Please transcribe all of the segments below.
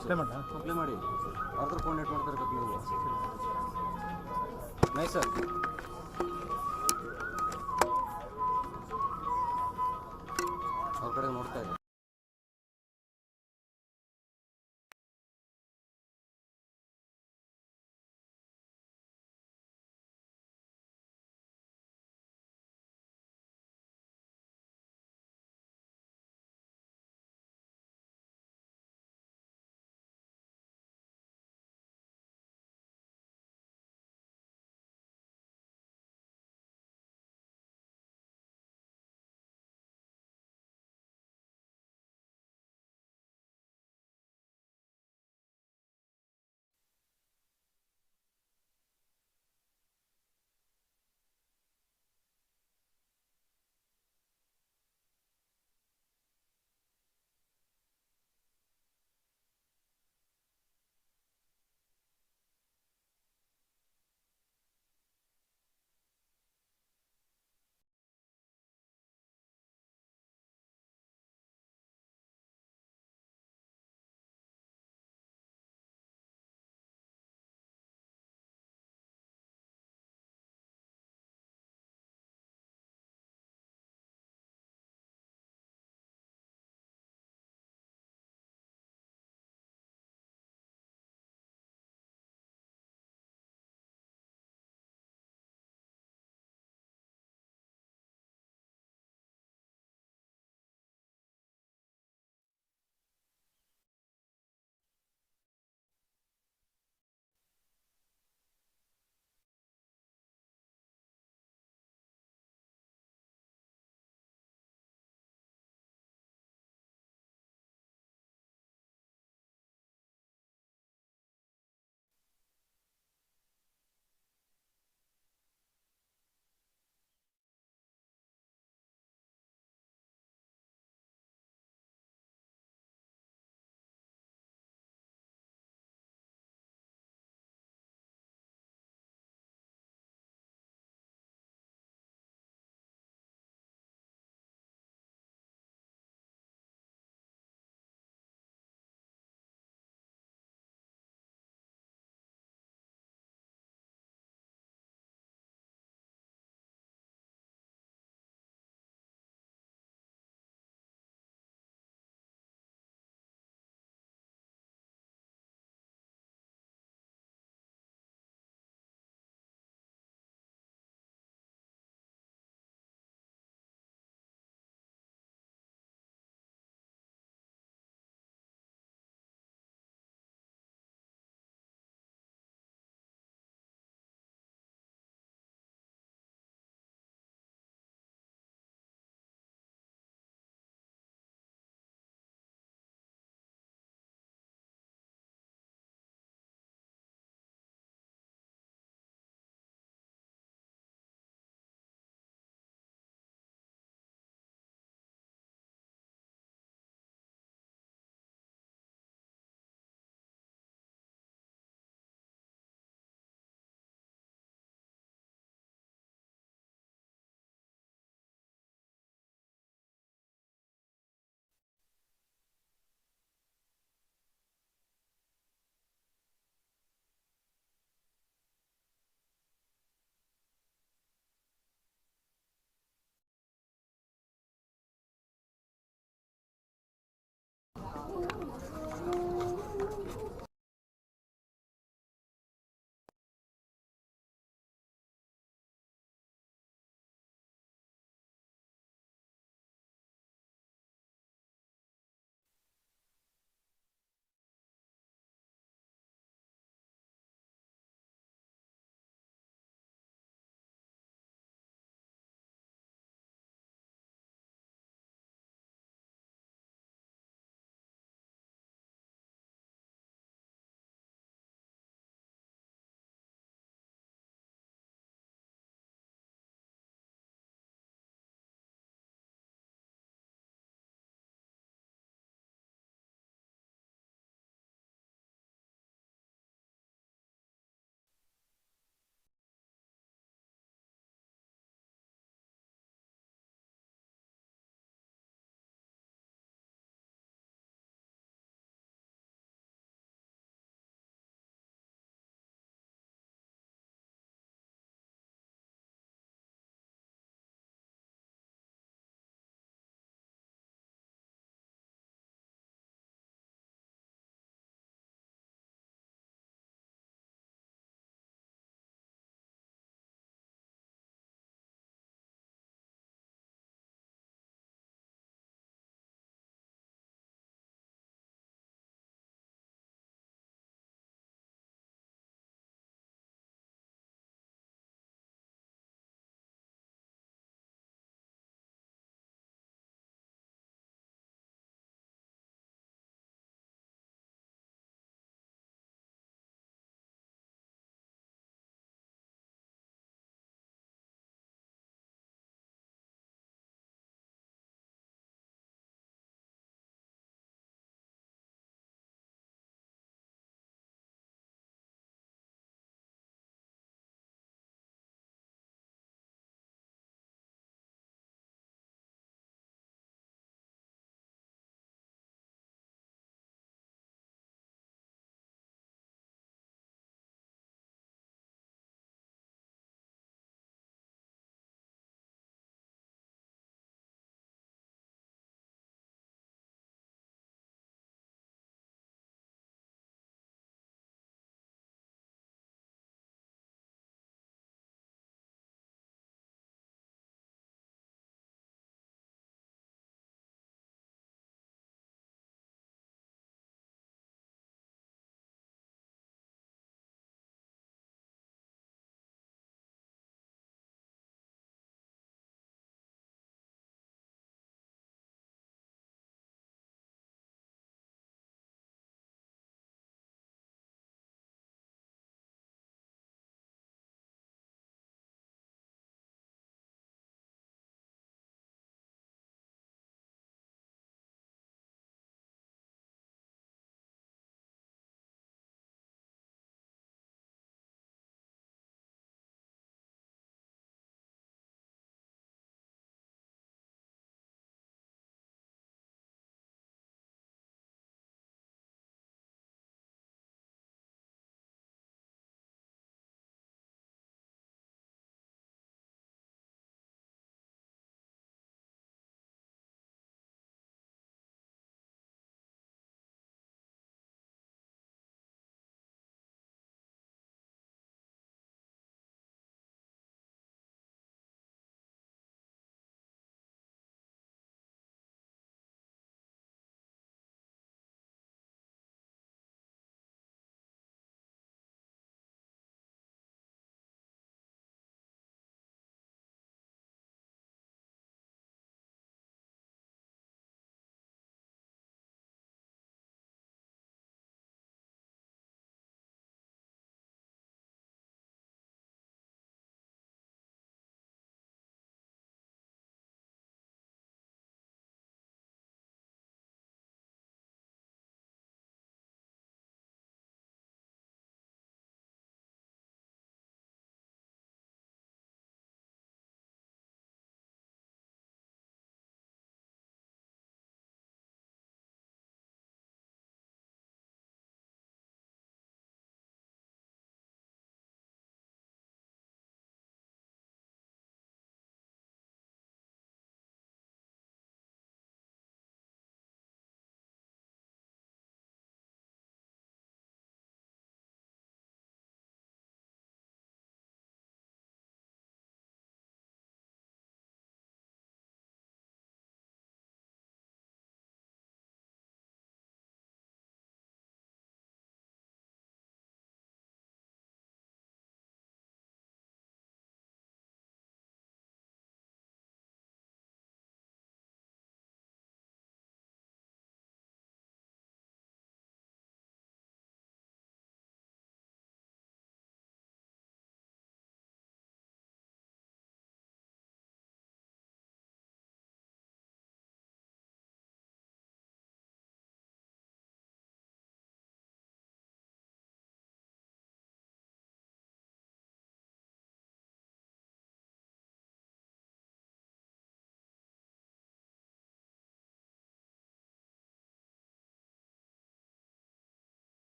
Play ಮಾಡಿ play ಮಾಡಿ ಅವ್ರ ಕೋಆರ್ಡಿನೇಟ್ ಮಾಡ್ತಾ ಇರ್ಬೇಕು ನೀವು. Nice sir. ಅವ್ರ ಕಡೆ ನೋಡ್ತಾ ಇದ್ದಾರೆ.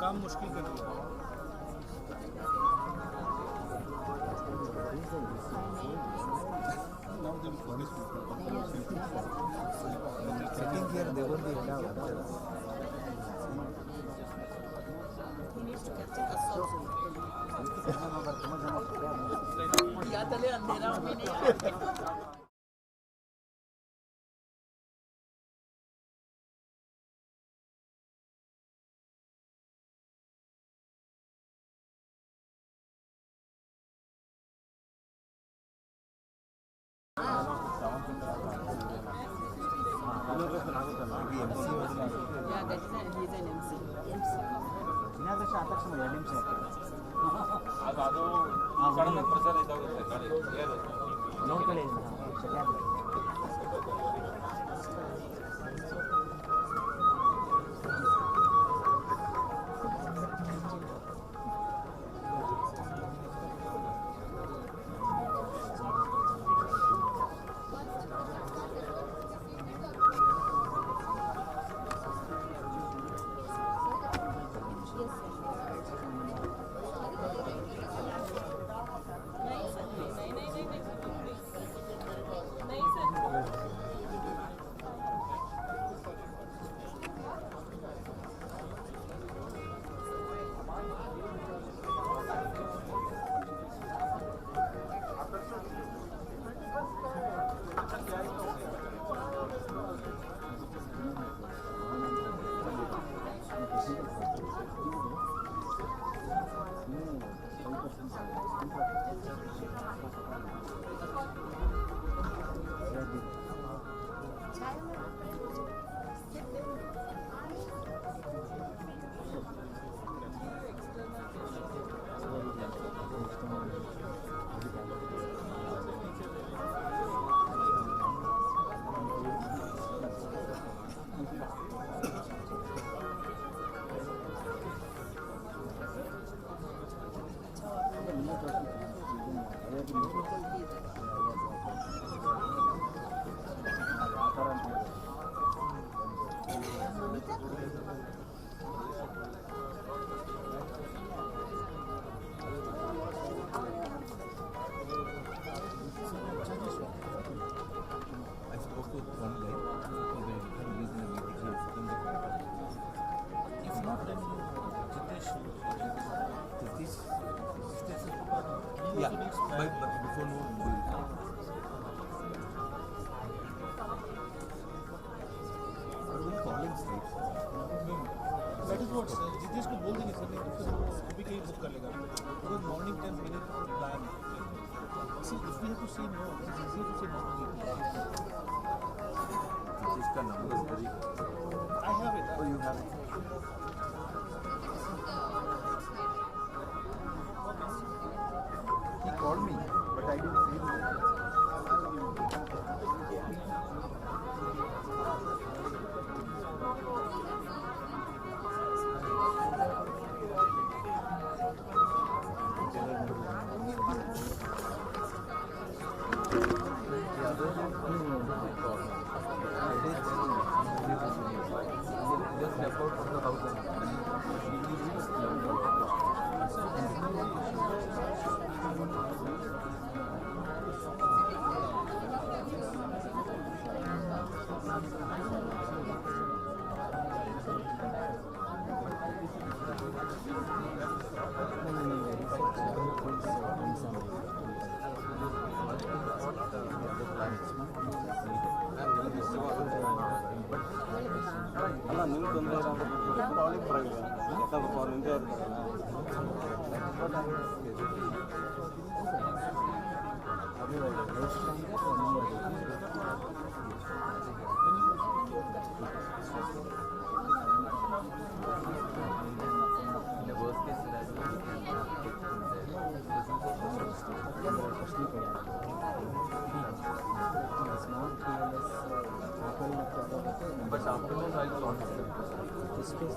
काम मुश्किल कर दिया Sitting here, they won't be allowed. या तले अंधेरा में नहीं जितेश को बोल देंगे सर नहीं तो फिर वो भी कहीं बुक कर लेगा because morning 10 minute plan see if we have to say no it's easier to say no to people इसका number very I have it oh you have it he called me but I didn't see him ಅಲ್ಲ ನಿಮ್ಗೆ ತೊಂದರೆ ಇಲ್ಲ calling ಪರವಾಗಿಲ್ಲ ಯಾಕಂದ್ರೆ ಅವ್ರು ನಿಂತೇ But afternoon I'll not space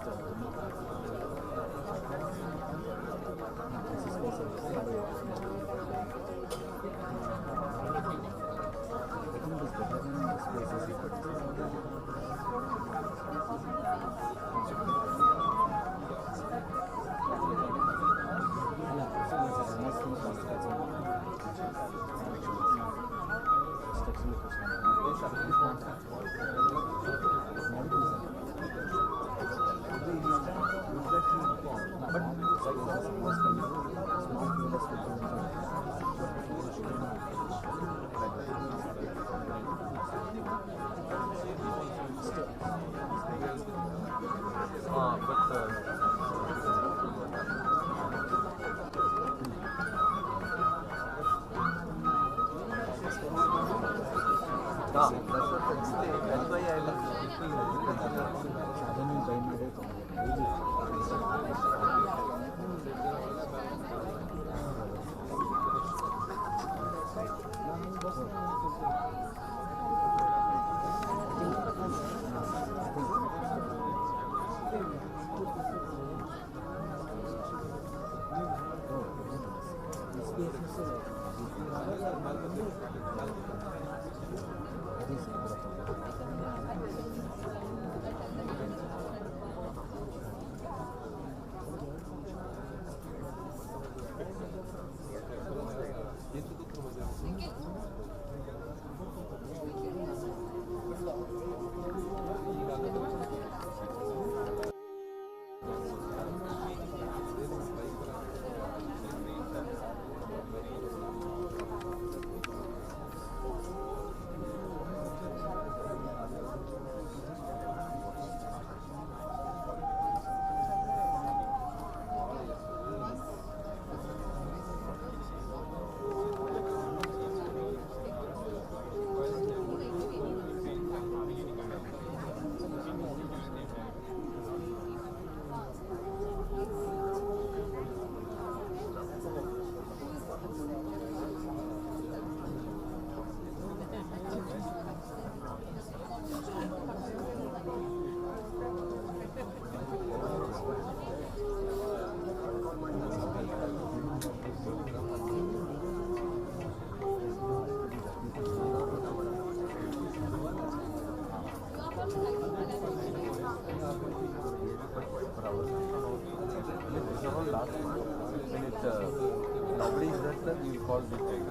Nobody is that you call this thing.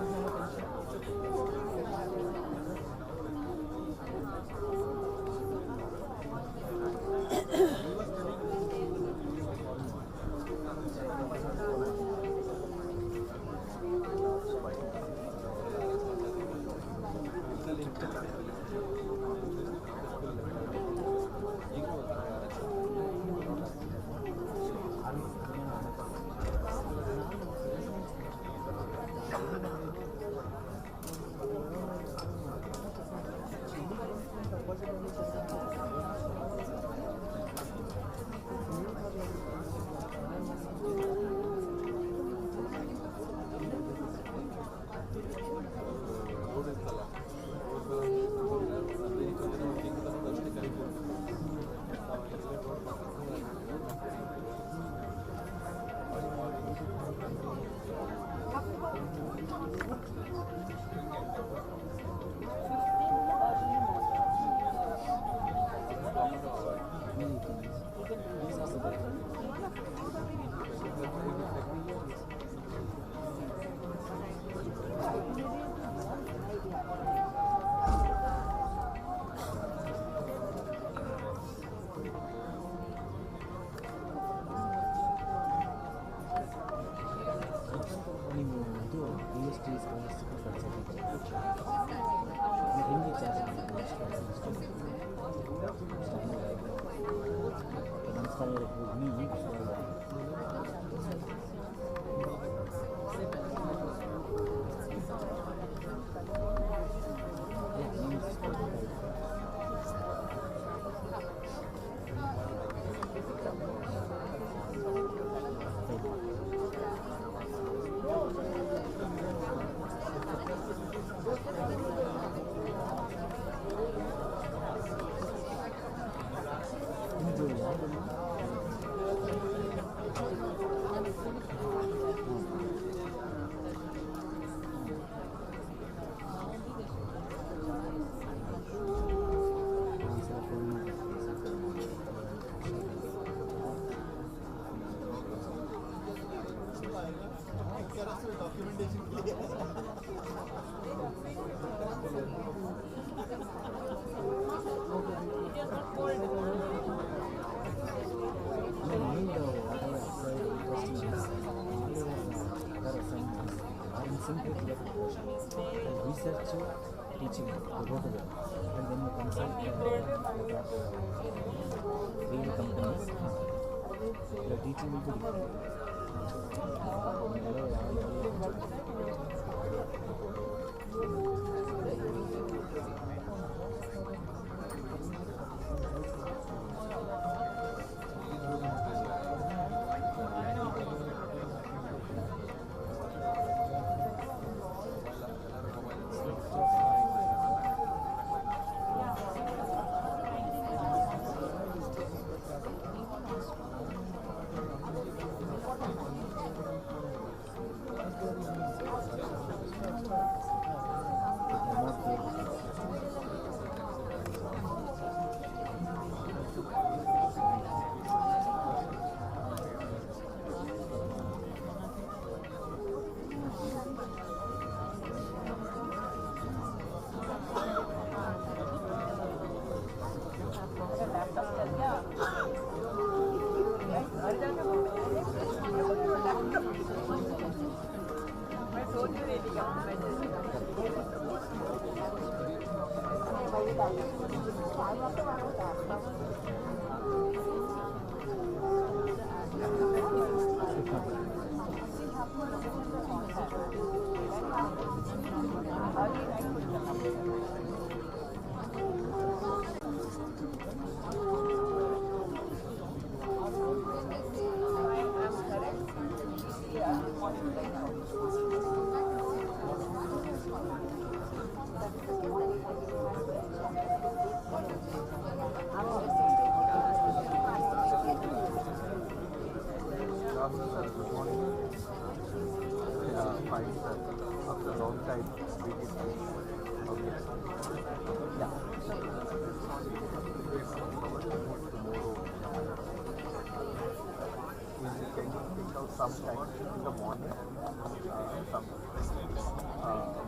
Research, teaching, both of them. And then you consult real companies. The teaching will be Good morning. Fine, sir. After a long time, we did this. Okay. Yeah. Tomorrow, can you take out some time in the morning? Some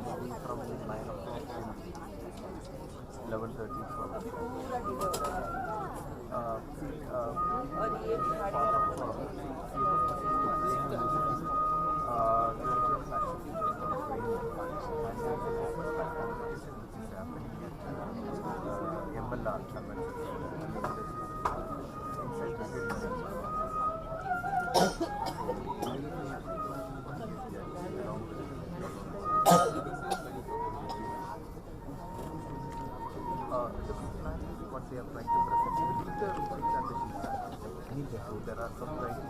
maybe from 9 o'clock to 11:30. What they are trying to present. So there are some writing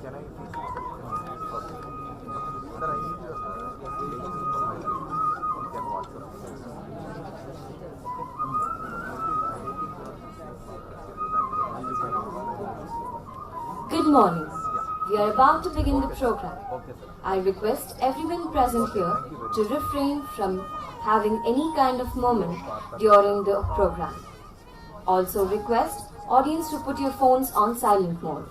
can I please? Sir, I need you can WhatsApp. Good morning. We are about to begin the program. Okay, sir. I request everyone present here to refrain from having any kind of moment during the program. Also request audience to put your phones on silent mode.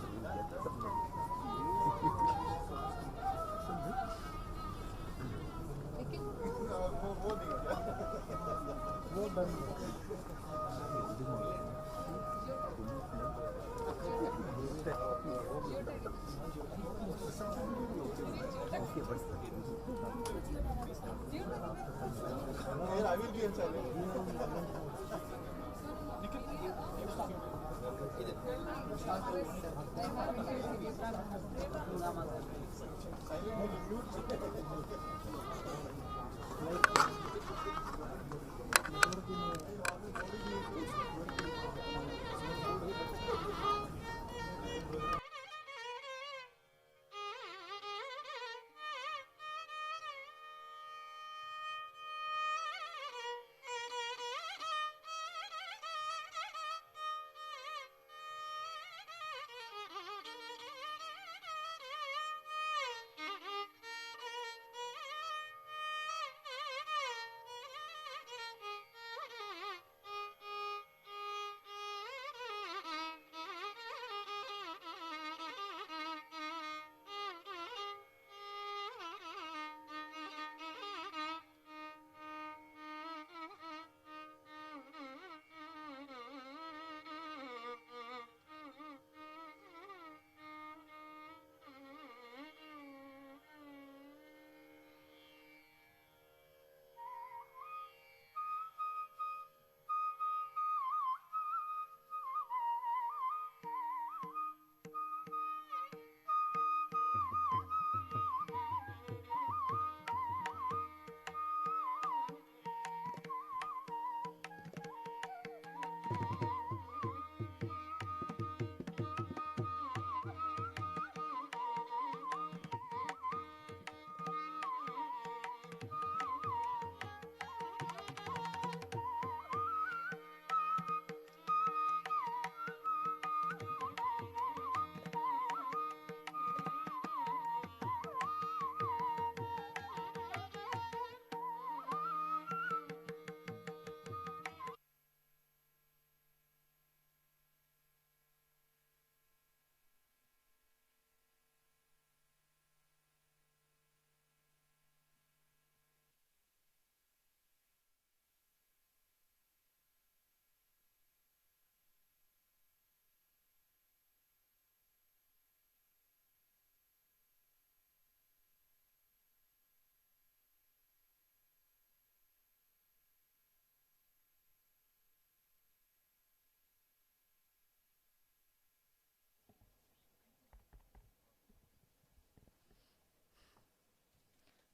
I will be inside.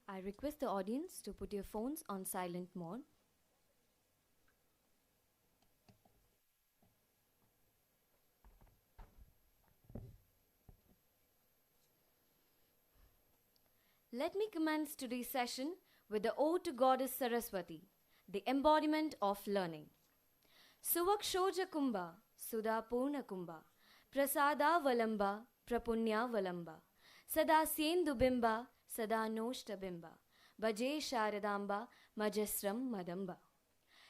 I request the audience to put your phones on silent mode. Let me commence today's session with the Ode to Goddess Saraswati, the embodiment of learning. Suvakshoja Kumbha, Sudha Purna Kumbha, Prasada Valamba, Prapunya Valamba, Sada Sendubimba, Sada Noshta Bimba, Bhaje Sharadamba, Majasram Madamba.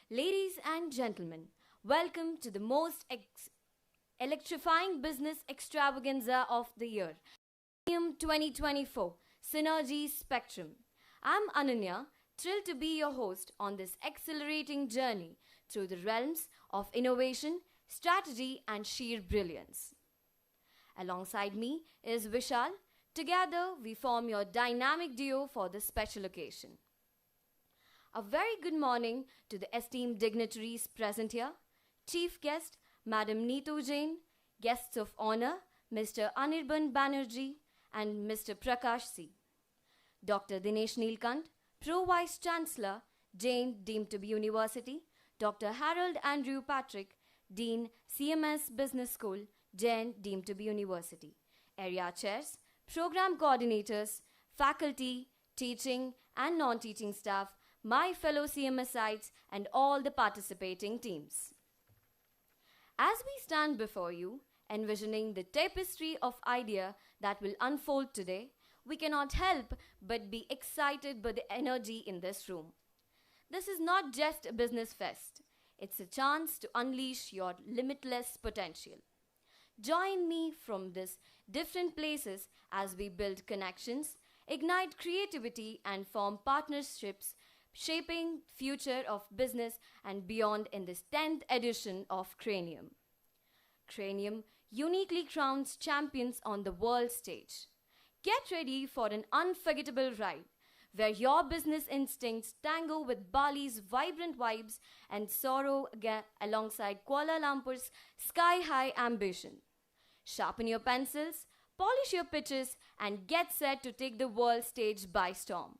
Ladies and gentlemen, welcome to the most electrifying business extravaganza of the year, Cranium 2024, Synergy Spectrum. I'm Ananya, thrilled to be your host on this exhilarating journey through the realms of innovation, strategy, and sheer brilliance. Alongside me is Vishal. Together, we form your dynamic duo for this special occasion. A very good morning to the esteemed dignitaries present here, Chief Guest, Madam Neetu Jain, Guests of Honor, Mr. Anirban Banerjee, and Mr. Prakash C. Dr. Dinesh Neelkant, Pro Vice Chancellor, Jain deemed to be University, Dr. Harold Andrew Patrick, Dean, CMS Business School, Jain deemed to be University, Area Chairs, Program Coordinators, Faculty, Teaching and non-teaching staff, my fellow CMSites, and all the participating teams. As we stand before you, envisioning the tapestry of idea that will unfold today, we cannot help but be excited by the energy in this room. This is not just a business fest. It's a chance to unleash your limitless potential. Join me from these different places as we build connections, ignite creativity, and form partnerships, shaping future of business and beyond in this 10th edition of Cranium. Cranium uniquely crowns champions on the world stage. Get ready for an unforgettable ride where your business instincts tango with Bali's vibrant vibes and soar alongside Kuala Lumpur's sky-high ambition. Sharpen your pencils, polish your pitches, and get set to take the world stage by storm.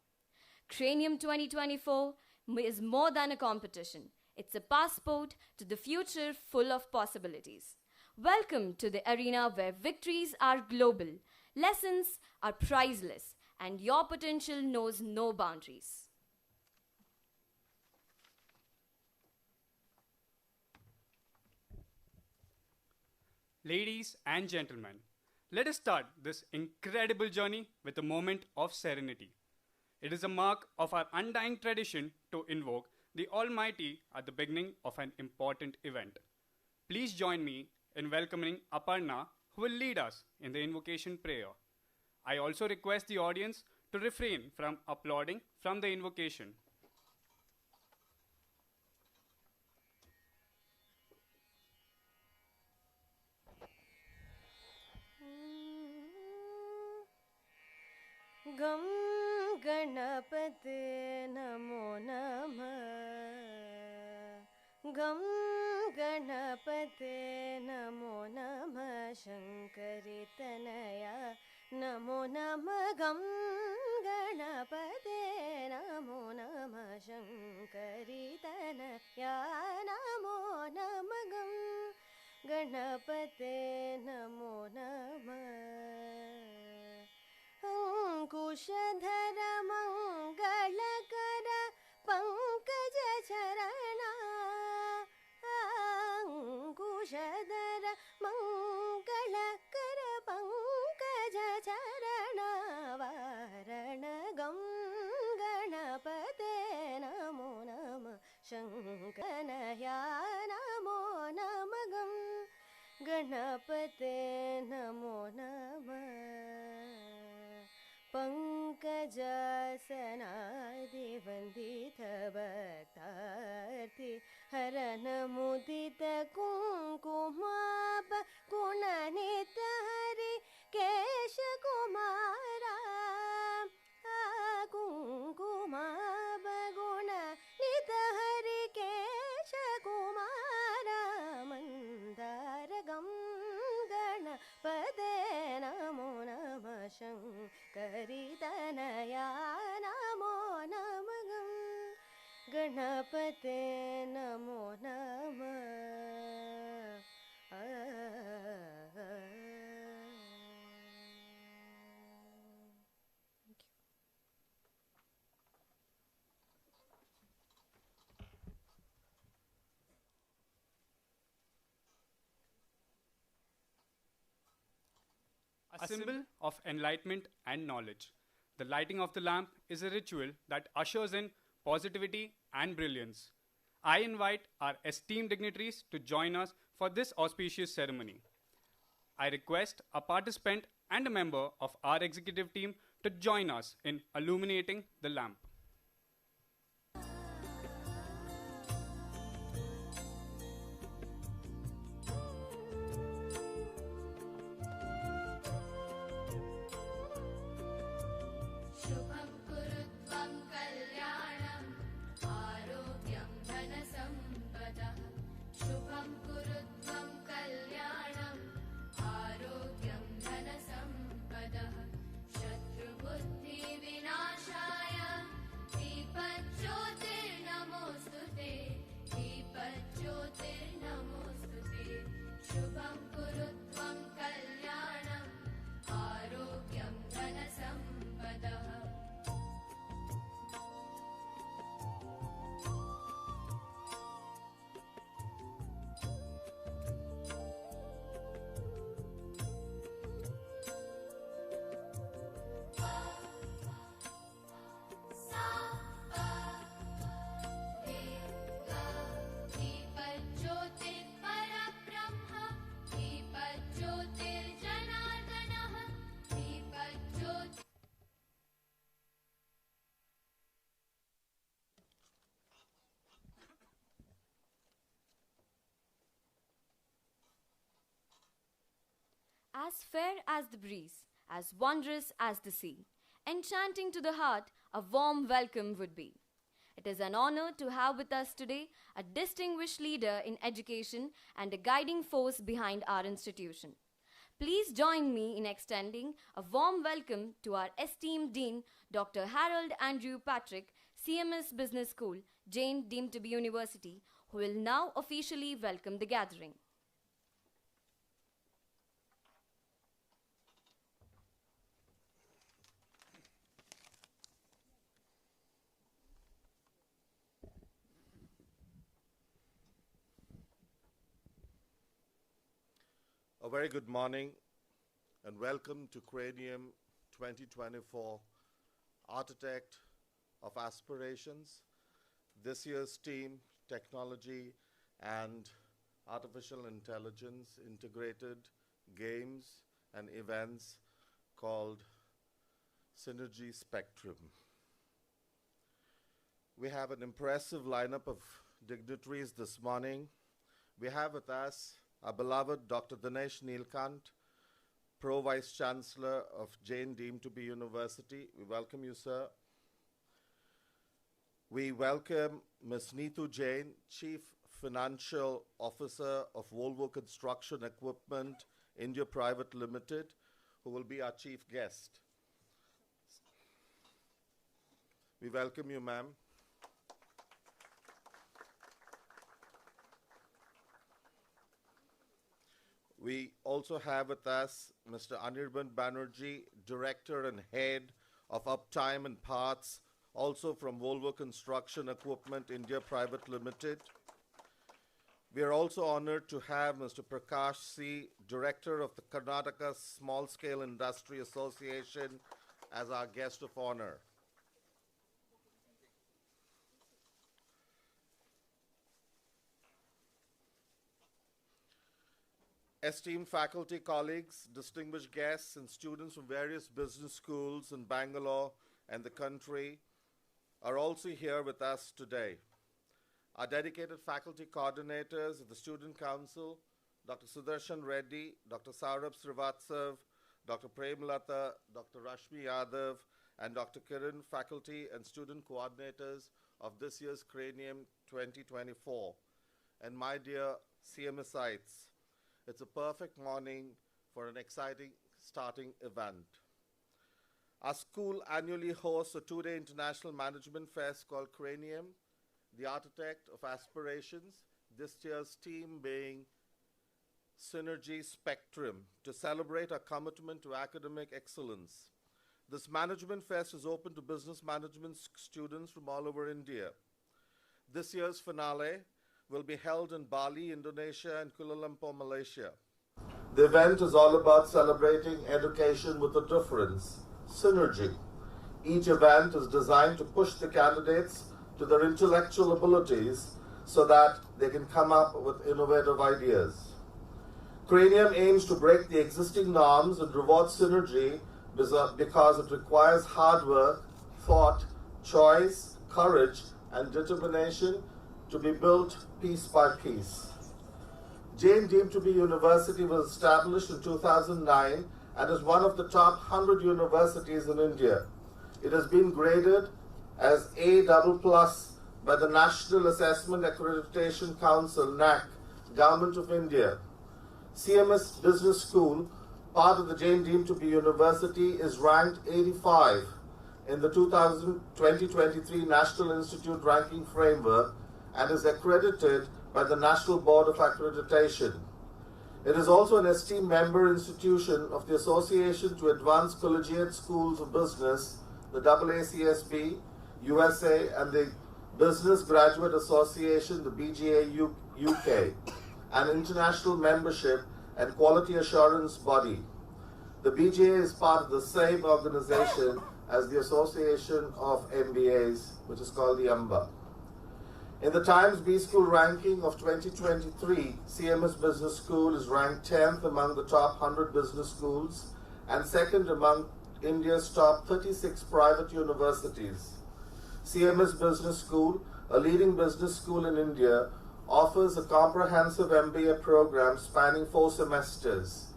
Cranium 2024 is more than a competition. It's a passport to the future full of possibilities. Welcome to the arena where victories are global, lessons are priceless, and your potential knows no boundaries. Ladies and gentlemen, let us start this incredible journey with a moment of serenity. It is a mark of our undying tradition to invoke the Almighty at the beginning of an important event. Please join me in welcoming Aparna, who will lead us in the invocation prayer. I also request the audience to refrain from applauding from the invocation. Gam Ganapate Namo Namah. Gam Ganapate Namo Namah. Shankari Tanaya Namo Namah. Gam Ganapate Namo Namah. Shankari Tanaya Namo Namah. Gam Ganapate Namo Namah. Ankushadhar Mangalakara Pankaja Charana. Ankushadhar Mangalakara Pankaja Charana. Varanagam Ganapate Namo Namah. Shankanaya Namo Namagam Ganapate Namo Namah. Pankajasana Vandita Bhaktarthi Harana Mudita Kunkumab Gunanita Hari Kesha Kumara Kunkumab Gunanita Hari Kesha Kumara Mandaragam गणपते नमो नमः A symbol of enlightenment and knowledge. The lighting of the lamp is a ritual that ushers in positivity and brilliance. I invite our esteemed dignitaries to join us for this auspicious ceremony. I request a participant and a member of our executive team to join us in illuminating the lamp. शुभं कुरु त्वं कल्याणम् आरोग्यं धनसम्पदः शुभं कुरु त्वं कल्याणम् आरोग्यं धनसम्पदः शत्रुबुद्धिविनाशाय दीपज्योतिर्नमोऽस्तु ते दीपज्योतिर्नमोऽस्तु ते शुभं कुरु त्वं कल्याणम् आरोग्यं धनसम्पदः दीपज्योतिर्परब्रह्म दीपज्योतिर्जनार्दनः Deepjyoti As fair as the breeze, as wondrous as the sea, enchanting to the heart, a warm welcome would be. It is an honor to have with us today a distinguished leader in education and a guiding force behind our institution. Please join me in extending a warm welcome to our esteemed Dean, Dr. Harold Andrew Patrick, CMS Business School, Jain deemed to be University, who will now officially welcome the gathering. A very good morning and welcome to Cranium 2024 Architect of Aspirations. This year's theme, Technology and Artificial Intelligence Integrated Games and Events, called Synergy Spectrum. We have an impressive lineup of dignitaries this morning. We have with us our beloved Dr. Dinesh Neelkant, Pro Vice Chancellor of Jain deemed to be University. We welcome you, sir. We welcome Ms. Neetu Jain, Chief Financial Officer of Volvo Construction Equipment India Private Limited, who will be our chief guest. We welcome you, ma'am. We also have with us Mr. Anirban Banerjee, Director and Head of Uptime and Parts, also from Volvo Construction Equipment India Private Limited. We are also honored to have Mr. Prakash C., Director of the Karnataka Small Scale Industry Association, as our guest of honor. Esteemed faculty, colleagues, distinguished guests, and students from various business schools in Bangalore and the country are also here with us today. Our dedicated faculty coordinators of the Student Council, Dr. Sudarshan Reddy, Dr. Saurabh Srivatsav, Dr. Premlata, Dr. Rashmi Yadav, and Dr. Kiran, faculty and student coordinators of this year's Cranium 2024. And my dear CMSites, it's a perfect morning for an exciting starting event. Our school annually hosts a two-day international management fest called Cranium. the architect of aspirations, this year's theme being Synergy Spectrum, to celebrate our commitment to academic excellence. This Management Fest is open to business management students from all over India. This year's finale will be held in Bali, Indonesia, and Kuala Lumpur, Malaysia. The event is all about celebrating education with a difference, synergy. Each event is designed to push the candidates to their intellectual abilities so that they can come up with innovative ideas. Cranium aims to break the existing norms and reward synergy because it requires hard work, thought, choice, courage, and determination to be built piece by piece. Jain deemed to be university was established in 2009 and is one of the top 100 universities in India. It has been graded as A++ by the National Assessment Accreditation Council, NAC, Government of India. CMS Business School, part of the Jain deemed to be university, is ranked 85 in the 2023 National Institute Ranking Framework and is accredited by the National Board of Accreditation. It is also an esteemed member institution of the Association to Advance Collegiate Schools of Business, the AACSB, USA, and the Business Graduate Association, the BGA UK, an international membership and quality assurance body. The BGA is part of the same organization as the Association of MBAs, which is called the AMBA. In the Times B School ranking of 2023, CMS Business School is ranked 10th among the top 100 business schools and second among India's top 36 private universities. CMS Business School, a leading business school in India, offers a comprehensive MBA program spanning 4 semesters.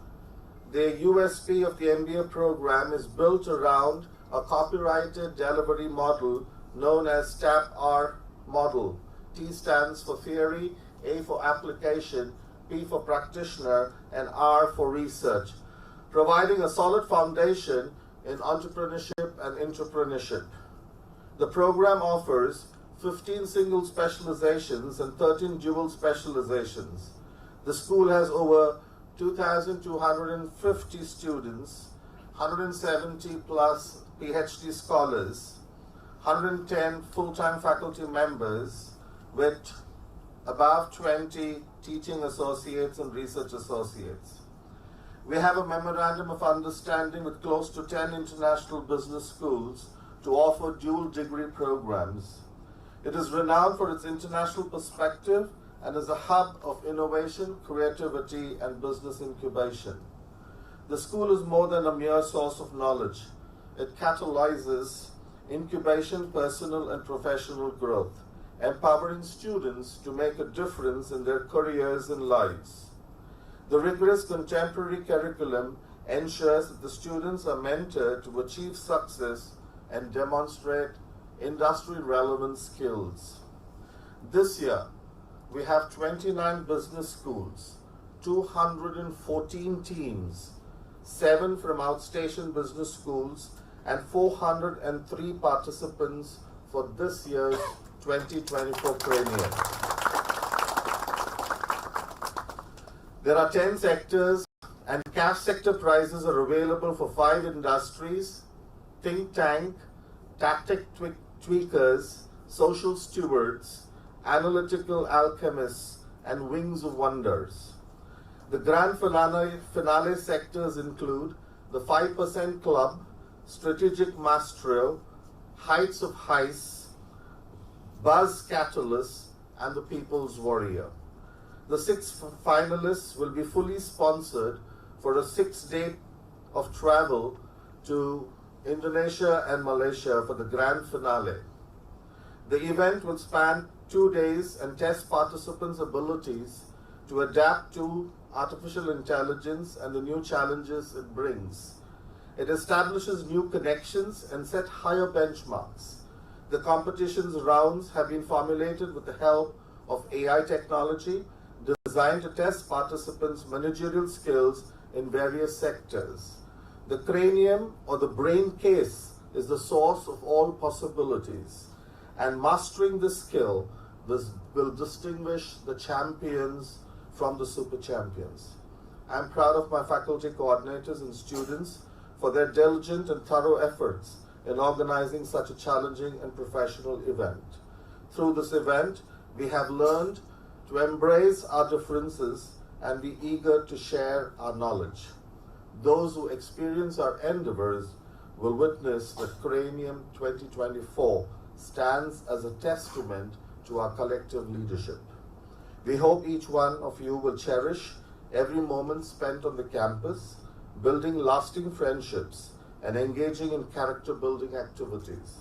The USP of the MBA program is built around a copyrighted delivery model known as TAP-R model. T stands for theory, A for application, P for practitioner, and R for research, providing a solid foundation in entrepreneurship and intrapreneurship. The program offers 15 single specializations and 13 dual specializations. The school has over 2,250 students, 170 plus PhD scholars, 110 full-time faculty members with above 20 teaching associates and research associates. We have a memorandum of understanding with close to 10 international business schools to offer dual degree programs. It is renowned for its international perspective and is a hub of innovation, creativity, and business incubation. The school is more than a mere source of knowledge. It catalyzes incubation, personal and professional growth, empowering students to make a difference in their careers and lives. The rigorous contemporary curriculum ensures that the students are mentored to achieve success and demonstrate industry-relevant skills. This year, we have 29 business schools, 214 teams, 7 from outstation business schools, and 403 participants for this year's 2024 Cranium. There are 10 sectors, and cash sector prizes are available for 5 industries: think tank, tactic tweakers, social stewards, analytical alchemists, and wings of wonders. The grand finale sectors include the 5% Club, Strategic Maestro, Heights of Heights, Buzz Catalyst, and the People's Warrior. The 6 finalists will be fully sponsored for a 6-day of travel to Indonesia and Malaysia for the grand finale. The event will span 2 days and test participants' abilities to adapt to artificial intelligence and the new challenges it brings. It establishes new connections and set higher benchmarks. The competition's rounds have been formulated with the help of AI technology designed to test participants' managerial skills in various sectors. The cranium, or the brain case, is the source of all possibilities, and mastering this skill will distinguish the champions from the super champions. I'm proud of my faculty coordinators and students for their diligent and thorough efforts in organizing such a challenging and professional event. Through this event, we have learned to embrace our differences and be eager to share our knowledge. Those who experience our endeavors will witness that Cranium 2024 stands as a testament to our collective leadership. We hope each one of you will cherish every moment spent on the campus, building lasting friendships and engaging in character-building activities.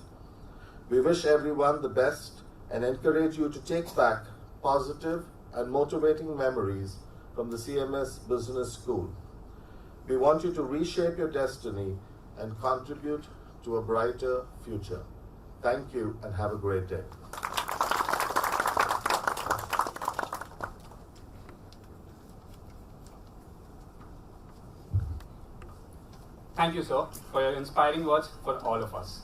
We wish everyone the best and encourage you to take back positive and motivating memories from the CMS Business School. We want you to reshape your destiny and contribute to a brighter future. Thank you and have a great day. Thank you, sir, for your inspiring words for all of us.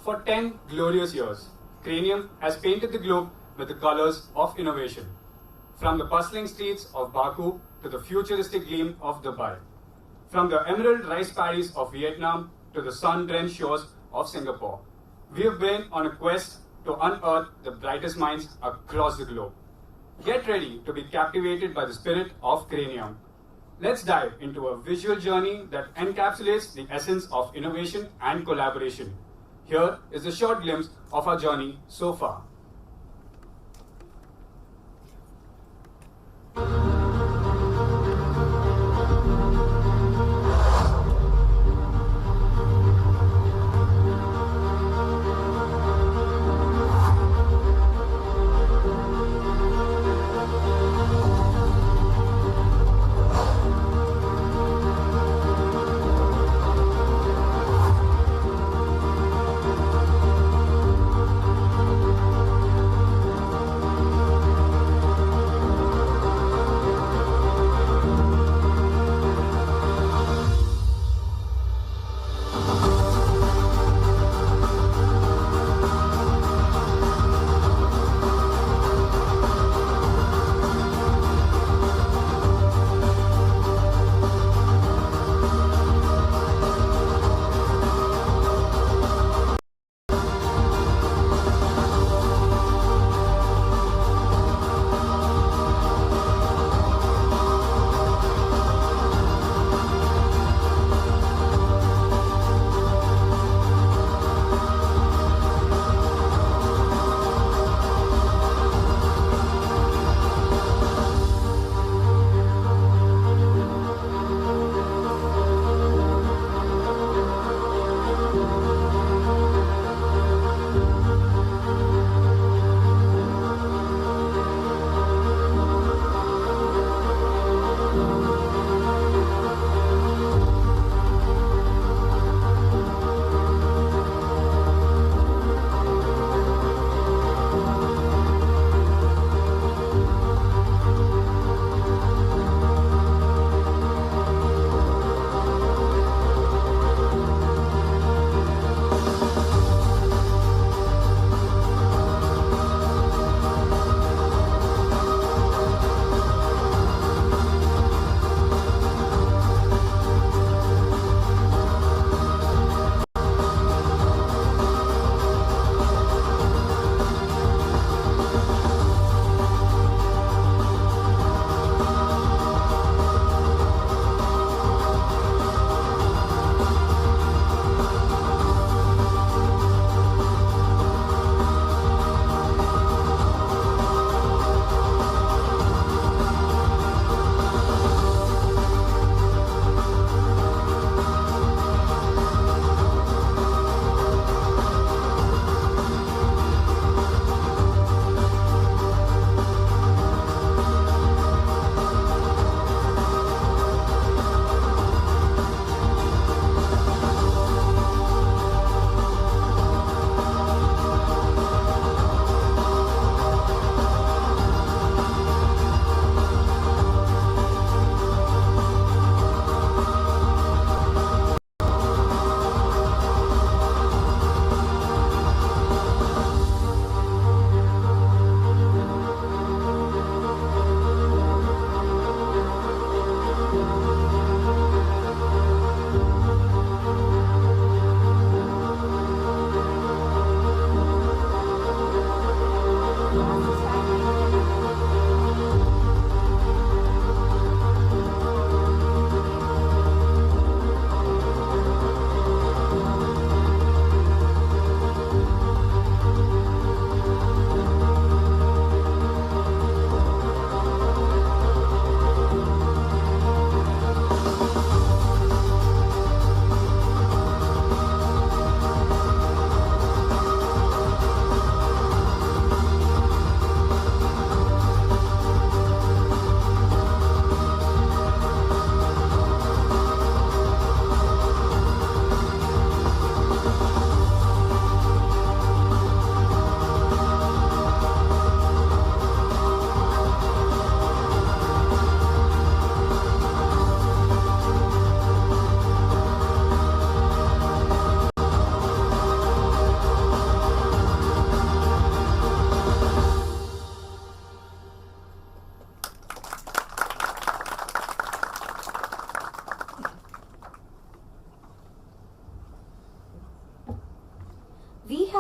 For 10 glorious years, Cranium has painted the globe with the colors of innovation. From the bustling streets of Baku to the futuristic gleam of Dubai. From the emerald rice paddies of Vietnam to the sun-drenched shores of Singapore. We have been on a quest to unearth the brightest minds across the globe. Get ready to be captivated by the spirit of Cranium. Let's dive into a visual journey that encapsulates the essence of innovation and collaboration. Here is a short glimpse of our journey so far.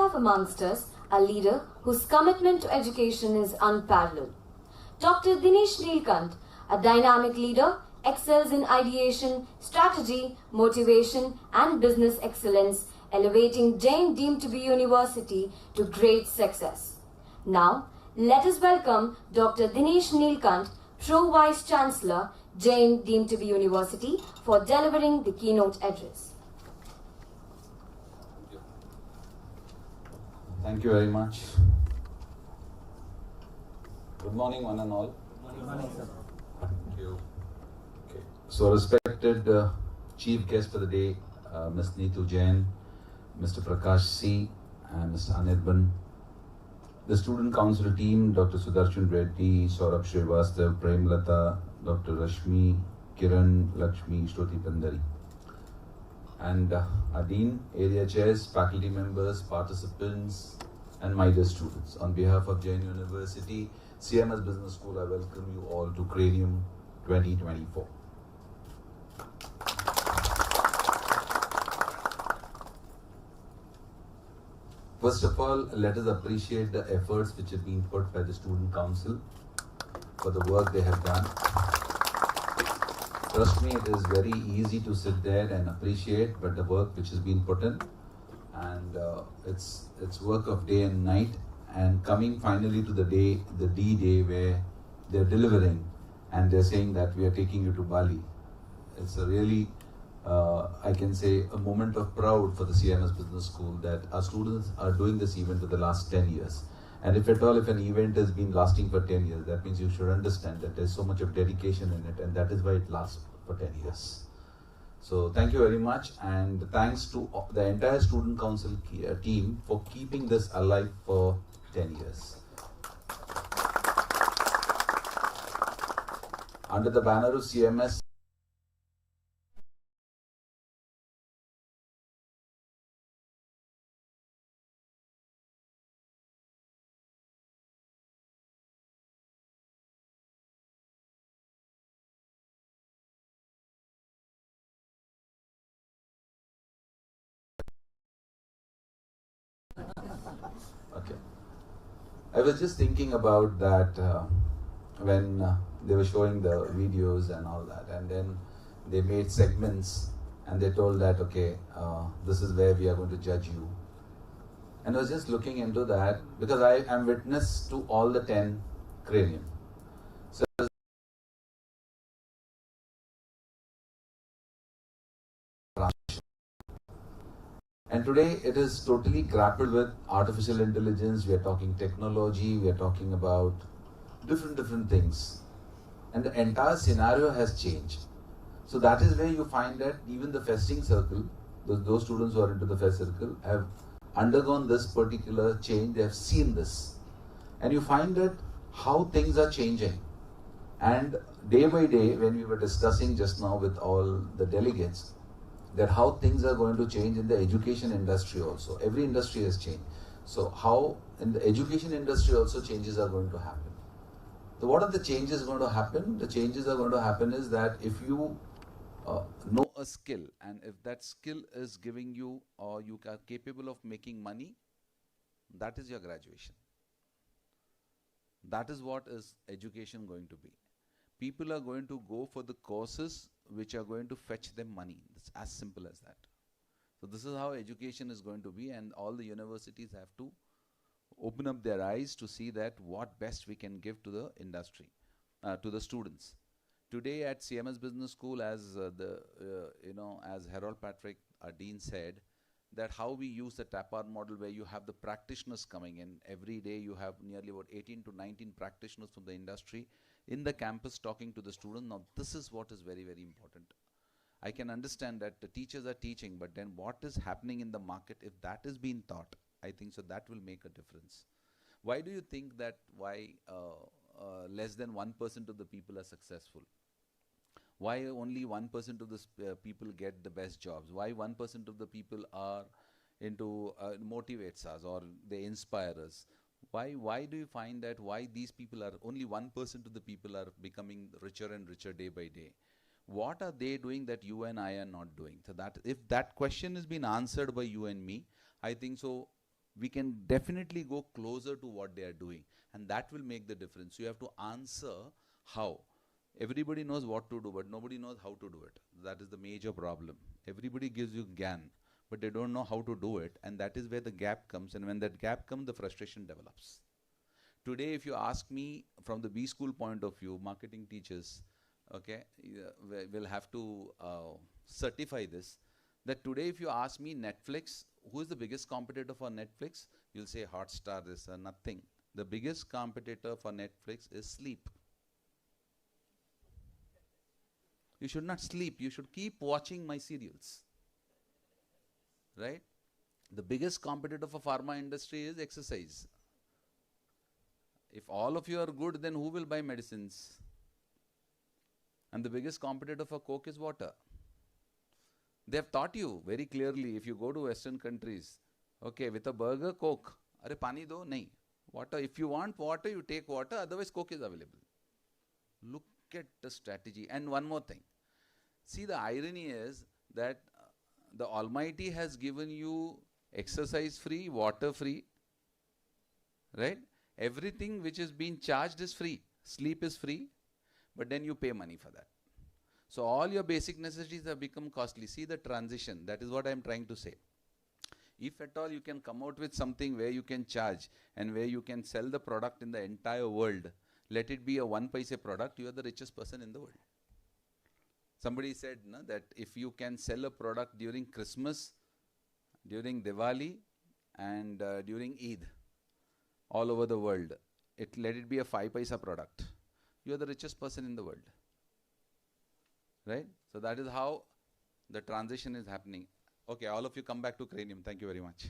have amongst us a leader whose commitment to education is unparalleled. Dr. Dinesh Neelkant, a dynamic leader, excels in ideation, strategy, motivation, and business excellence, elevating Jain deemed to be university to great success. Now, let us welcome Dr. Dinesh Neelkant, Pro Vice Chancellor, Jain deemed to be university, for delivering the keynote address. Thank you very much. Good morning, one and all. Good morning, sir. Thank you. Okay. So, respected chief guest for the day, Ms. Neetu Jain, Mr. Prakash C, and Mr. Anirban, the student council team, Dr. Sudarshan Reddy, Saurabh Srivastav, Premlata, Dr. Rashmi, Kiran, Lakshmi, Shruti Pandari, and our dean, area chairs, faculty members, participants, and my dear students. On behalf of Jain University, CMS Business School, I welcome you all to Cranium 2024. First of all, let us appreciate the efforts which have been put by the Student Council for the work they have done. Trust me, it is very easy to sit there and appreciate, but the work which has been put in, and it's work of day and night, and coming finally to the day, the D-Day, where they're delivering and they're saying that we are taking you to Bali. It's a really, I can say, a moment of pride for the CMS Business School that our students are doing this event for the last 10 years. And if at all, if an event has been lasting for 10 years, that means you should understand that there's so much of dedication in it, and that is why it lasts for 10 years. So thank you very much, and thanks to the entire Student Council team for keeping this alive for 10 years. Under the banner of CMS, okay. I was just thinking about that when they were showing the videos and all that, and then they made segments and they told that, okay, this is where we are going to judge you. And I was just looking into that because I am witness to all the 10 Cranium. So and today it is totally grappled with artificial intelligence, we are talking technology, we are talking about different things. And the entire scenario has changed. So that is where you find that even the festing circle, those students who are into the fest circle have undergone this particular change, they have seen this. And you find that how things are changing. And day by day, when we were discussing just now with all the delegates, that how things are going to change in the education industry also. Every industry has changed. So how in the education industry also changes are going to happen. So what are the changes going to happen? The changes are going to happen is that if you know a skill, and if that skill is giving you or you are capable of making money, that is your graduation. That is what is education going to be. People are going to go for the courses which are going to fetch them money. It's as simple as that. So this is how education is going to be, and all the universities have to open up their eyes to see that what best we can give to the industry, to the students. Today at CMS Business School, as as Harold Patrick, our dean, said, that how we use the TAPR model, where you have the practitioners coming in. Every day you have nearly about 18 to 19 practitioners from the industry in the campus talking to the student. Now this is what is very, very important. I can understand that the teachers are teaching, but then what is happening in the market, if that is being taught, I think so that will make a difference. Why do you think that less than 1% of the people are successful? Why only 1% of the people get the best jobs? Why 1% of the people are into motivates us or they inspire us? Why do you find that why these people are only 1% of the people are becoming richer and richer day by day? What are they doing that you and I are not doing? So that if that question has been answered by you and me, I think so we can definitely go closer to what they are doing, and that will make the difference. You have to answer how. Everybody knows what to do, but nobody knows how to do it. That is the major problem. Everybody gives you gyan, but they don't know how to do it, and that is where the gap comes, and when that gap comes, the frustration develops. Today, if you ask me from the B school point of view, marketing teachers, okay, will have to certify this, that today if you ask me Netflix, who is the biggest competitor for Netflix? You'll say Hotstar, this, nothing. The biggest competitor for Netflix is sleep. You should not sleep. You should keep watching my serials. Right? The biggest competitor for pharma industry is exercise. If all of you are good, then who will buy medicines? And the biggest competitor for Coke is water. They have taught you very clearly, if you go to Western countries, okay, with a burger, Coke. Arre, pani do? Nahi. Water. If you want water, you take water, otherwise Coke is available. Look at the strategy. And one more thing. See, the irony is that the Almighty has given you exercise free, water free, right? Everything which is being charged is free. Sleep is free, but then you pay money for that. So all your basic necessities have become costly. See the transition. That is what I am trying to say. If at all you can come out with something where you can charge and where you can sell the product in the entire world, let it be a 1 paise product, you are the richest person in the world. Somebody said that if you can sell a product during Christmas, during Diwali, and during Eid, all over the world, let it be a 5 paisa product, you are the richest person in the world. Right? So that is how the transition is happening. Okay, all of you come back to Cranium. Thank you very much.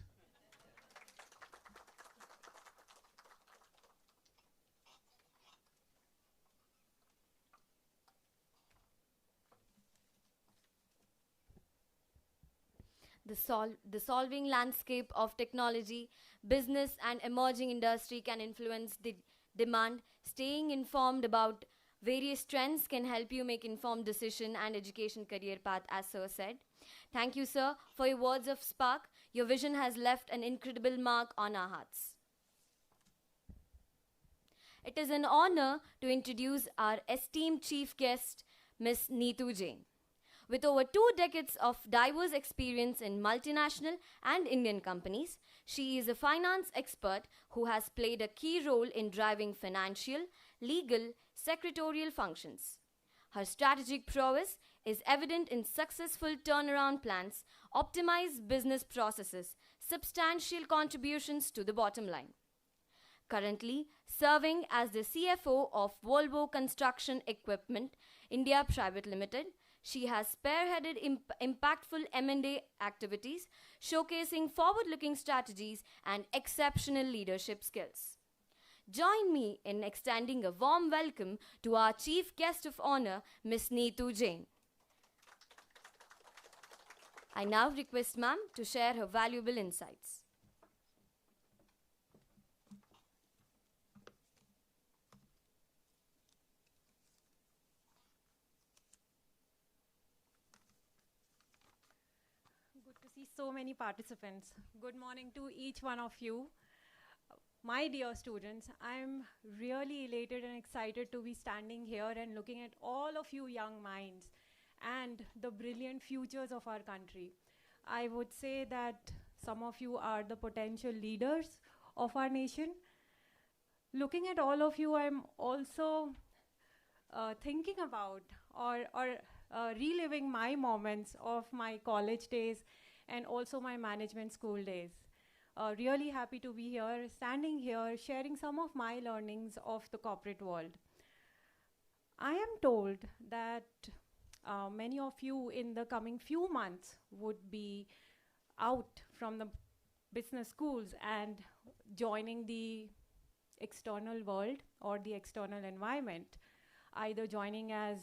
The solving landscape of technology, business and emerging industry can influence the demand. Staying informed about various trends can help you make informed decision and education career path, as Sir said. Thank you, Sir, for your words of spark. Your vision has left an incredible mark on our hearts. It is an honor to introduce our esteemed chief guest, Ms. Neetu Jain. With over 2 decades of diverse experience in multinational and Indian companies, she is a finance expert who has played a key role in driving financial, legal, secretarial functions. Her strategic prowess is evident in successful turnaround plans, optimized business processes, substantial contributions to the bottom line. Currently serving as the CFO of Volvo Construction Equipment India Private Limited, she has spearheaded impactful M&A activities, showcasing forward-looking strategies and exceptional leadership skills. Join me in extending a warm welcome to our Chief Guest of Honor, Ms. Neetu Jain. I now request ma'am to share her valuable insights. So many participants. Good morning to each one of you. My dear students, I'm really elated and excited to be standing here and looking at all of you young minds and the brilliant futures of our country. I would say that some of you are the potential leaders of our nation. Looking at all of you, I'm also thinking about or reliving my moments of my college days and also my management school days. Really happy to be here, standing here, sharing some of my learnings of the corporate world. I am told that many of you in the coming few months would be out from the business schools and joining the external world or the external environment, either joining as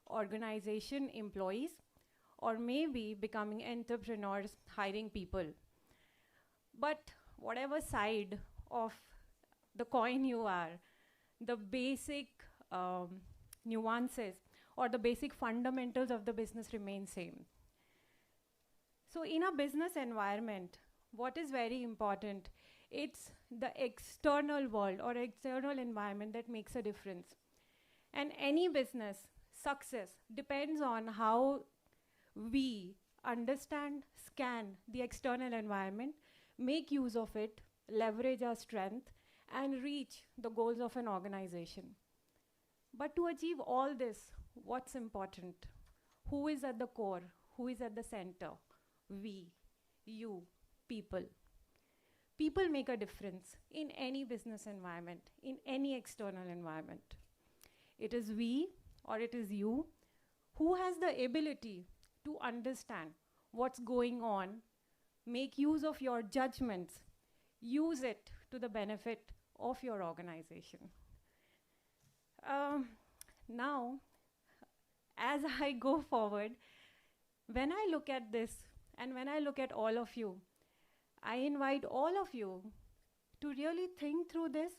organization employees or maybe becoming entrepreneurs, hiring people. But whatever side of the coin you are, the basic nuances or the basic fundamentals of the business remain same. So in a business environment, what is very important It's the external world or external environment that makes a difference. And any business success depends on how we understand, scan the external environment, make use of it, leverage our strength, and reach the goals of an organization. But to achieve all this, what's important? Who is at the core? Who is at the center? We, you, people. People make a difference in any business environment, in any external environment. It is we or it is you who has the ability to understand what's going on, make use of your judgments, use it to the benefit of your organization. Now, as I go forward, when I look at this and when I look at all of you, I invite all of you to really think through this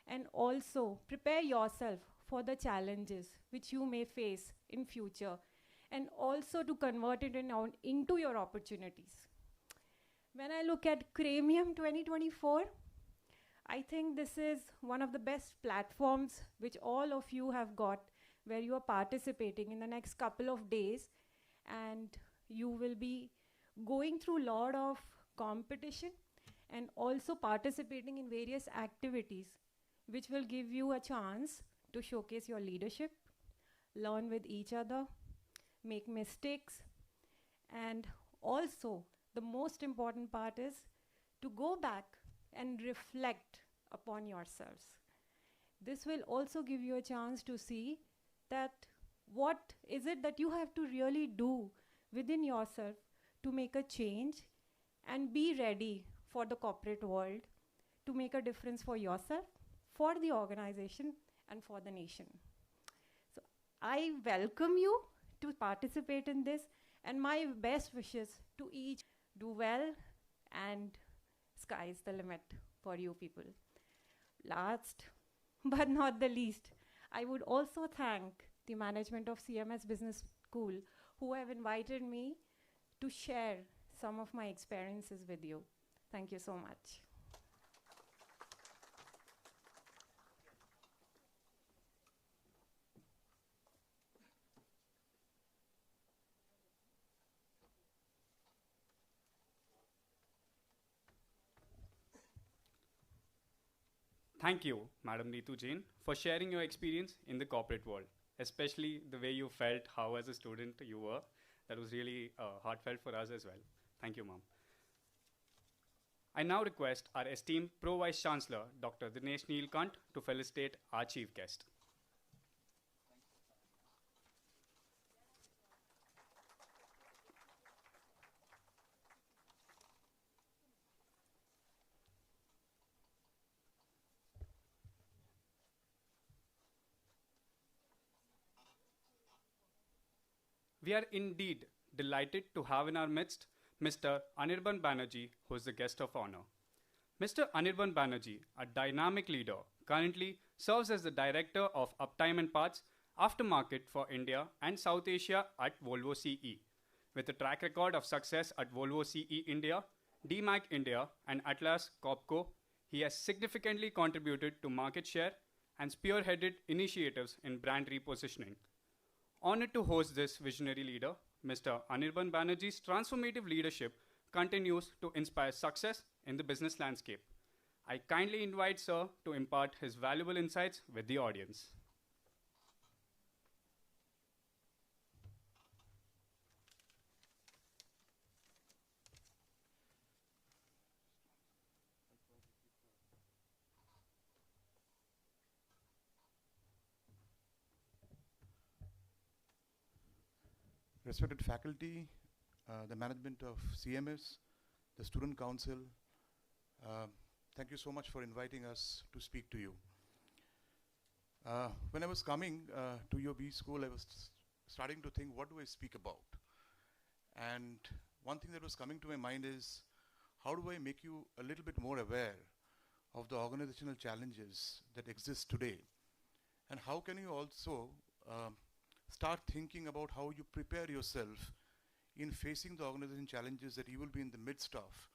and also prepare yourself for the challenges which you may face in future, and also to convert it into your opportunities. When I look at Cranium 2024, I think this is one of the best platforms which all of you have got, where you are participating in the next couple of days, and you will be going through a lot of competition and also participating in various activities which will give you a chance to showcase your leadership, learn with each other, make mistakes, and also the most important part is to go back and reflect upon yourselves. This will also give you a chance to see that what is it that you have to really do within yourself to make a change and be ready for the corporate world, to make a difference for yourself, for the organization, and for the nation. So I welcome you to participate in this, and my best wishes to each. Do well, and sky's the limit for you people. Last but not the least, I would also thank the management of CMS Business School who have invited me to share some of my experiences with you. Thank you so much. Thank you, Madam Neetu Jain, for sharing your experience in the corporate world, especially the way you felt how as a student you were. That was really heartfelt for us as well. Thank you, ma'am. I now request our esteemed Pro Vice Chancellor, Dr. Dinesh Neelkant, to felicitate our chief guest. We are indeed delighted to have in our midst Mr. Anirban Banerjee, who is the guest of honor. Mr. Anirban Banerjee, a dynamic leader, currently serves as the Director of Uptime and Parts Aftermarket for India and South Asia at Volvo CE. With a track record of success at Volvo CE India, DMAC India, and Atlas Copco, he has significantly contributed to market share and spearheaded initiatives in brand repositioning. Honored to host this visionary leader, Mr. Anirban Banerjee's transformative leadership continues to inspire success in the business landscape. I kindly invite Sir to impart his valuable insights with the audience. Respected faculty, the management of CMS, the student council, thank you so much for inviting us to speak to you. When I was coming to your B school, I was starting to think, what do I speak about? And one thing that was coming to my mind is, how do I make you a little bit more aware of the organizational challenges that exist today? And how can you also start thinking about how you prepare yourself in facing the organization challenges that you will be in the midst of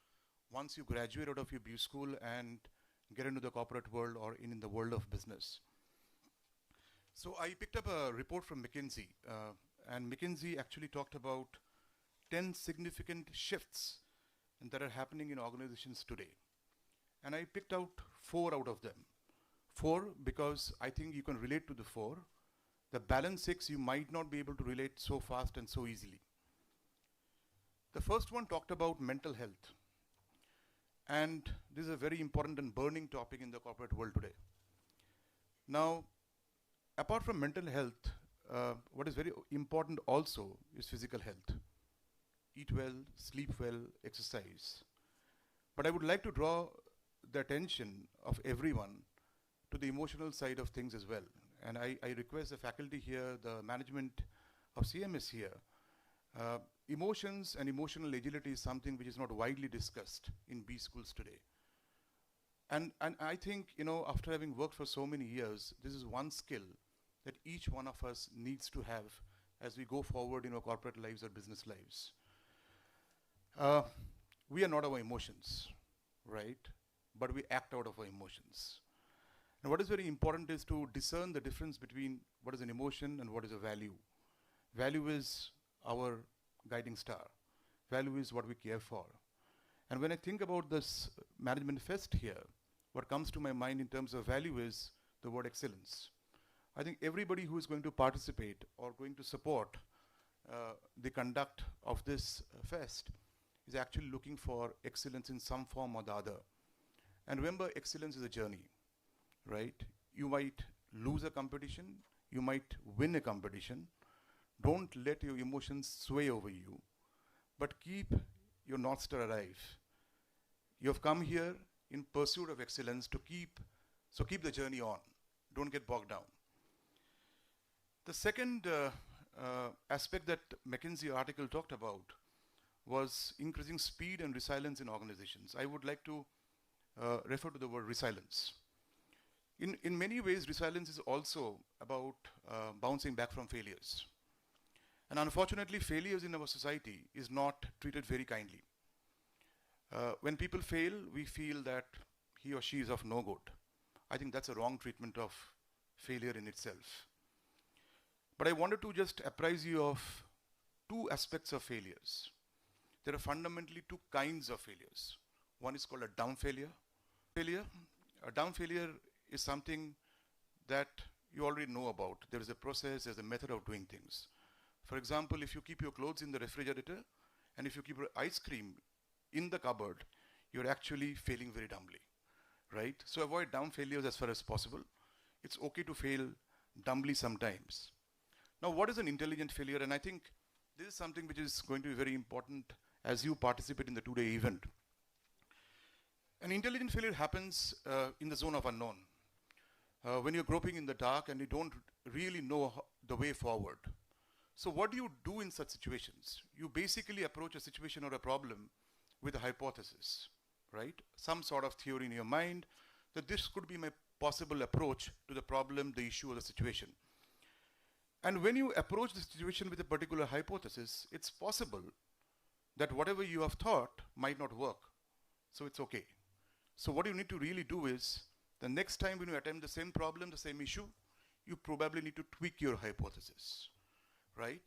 once you graduate out of your B school and get into the corporate world or in the world of business. So I picked up a report from McKinsey, and McKinsey actually talked about 10 significant shifts that are happening in organizations today. And I picked out 4 out of them. 4 because I think you can relate to the 4. The balance 6 you might not be able to relate so fast and so easily. The first one talked about mental health. And this is a very important and burning topic in the corporate world today. Now, apart from mental health, what is very important also is physical health. Eat well, sleep well, exercise. But I would like to draw the attention of everyone to the emotional side of things as well. And I request the faculty here, the management of CMS here, emotions and emotional agility is something which is not widely discussed in B schools today. And I think, after having worked for so many years, this is one skill that each one of us needs to have as we go forward in our corporate lives or business lives. We are not our emotions, right? But we act out of our emotions. And what is very important is to discern the difference between what is an emotion and what is a value. Value is our guiding star. Value is what we care for. And when I think about this management fest here, what comes to my mind in terms of value is the word excellence. I think everybody who is going to participate or going to support the conduct of this fest is actually looking for excellence in some form or the other. And remember, excellence is a journey, right? You might lose a competition, you might win a competition. Don't let your emotions sway over you, but keep your North Star alive. You have come here in pursuit of excellence to keep the journey on. Don't get bogged down. The second aspect that McKinsey article talked about was increasing speed and resilience in organizations. I would like to refer to the word resilience. In many ways, resilience is also about bouncing back from failures. And unfortunately, failures in our society is not treated very kindly. When people fail, we feel that he or she is of no good. I think that's a wrong treatment of failure in itself. But I wanted to just apprise you of 2 aspects of failures. There are fundamentally 2 kinds of failures. One is called a dumb failure. A dumb failure is something that you already know about. There is a process, there's a method of doing things. For example, if you keep your clothes in the refrigerator and if you keep your ice cream in the cupboard, you're actually failing very dumbly, right? So avoid dumb failures as far as possible. It's okay to fail dumbly sometimes. Now, what is an intelligent failure? And I think this is something which is going to be very important as you participate in the 2-day event. An intelligent failure happens in the zone of unknown. When you're groping in the dark and you don't really know the way forward. So what do you do in such situations? You basically approach a situation or a problem with a hypothesis, right? Some sort of theory in your mind that this could be my possible approach to the problem, the issue, or the situation. And when you approach the situation with a particular hypothesis, it's possible that whatever you have thought might not work. So it's okay. So what you need to really do is, the next time when you attempt the same problem, the same issue, you probably need to tweak your hypothesis, right?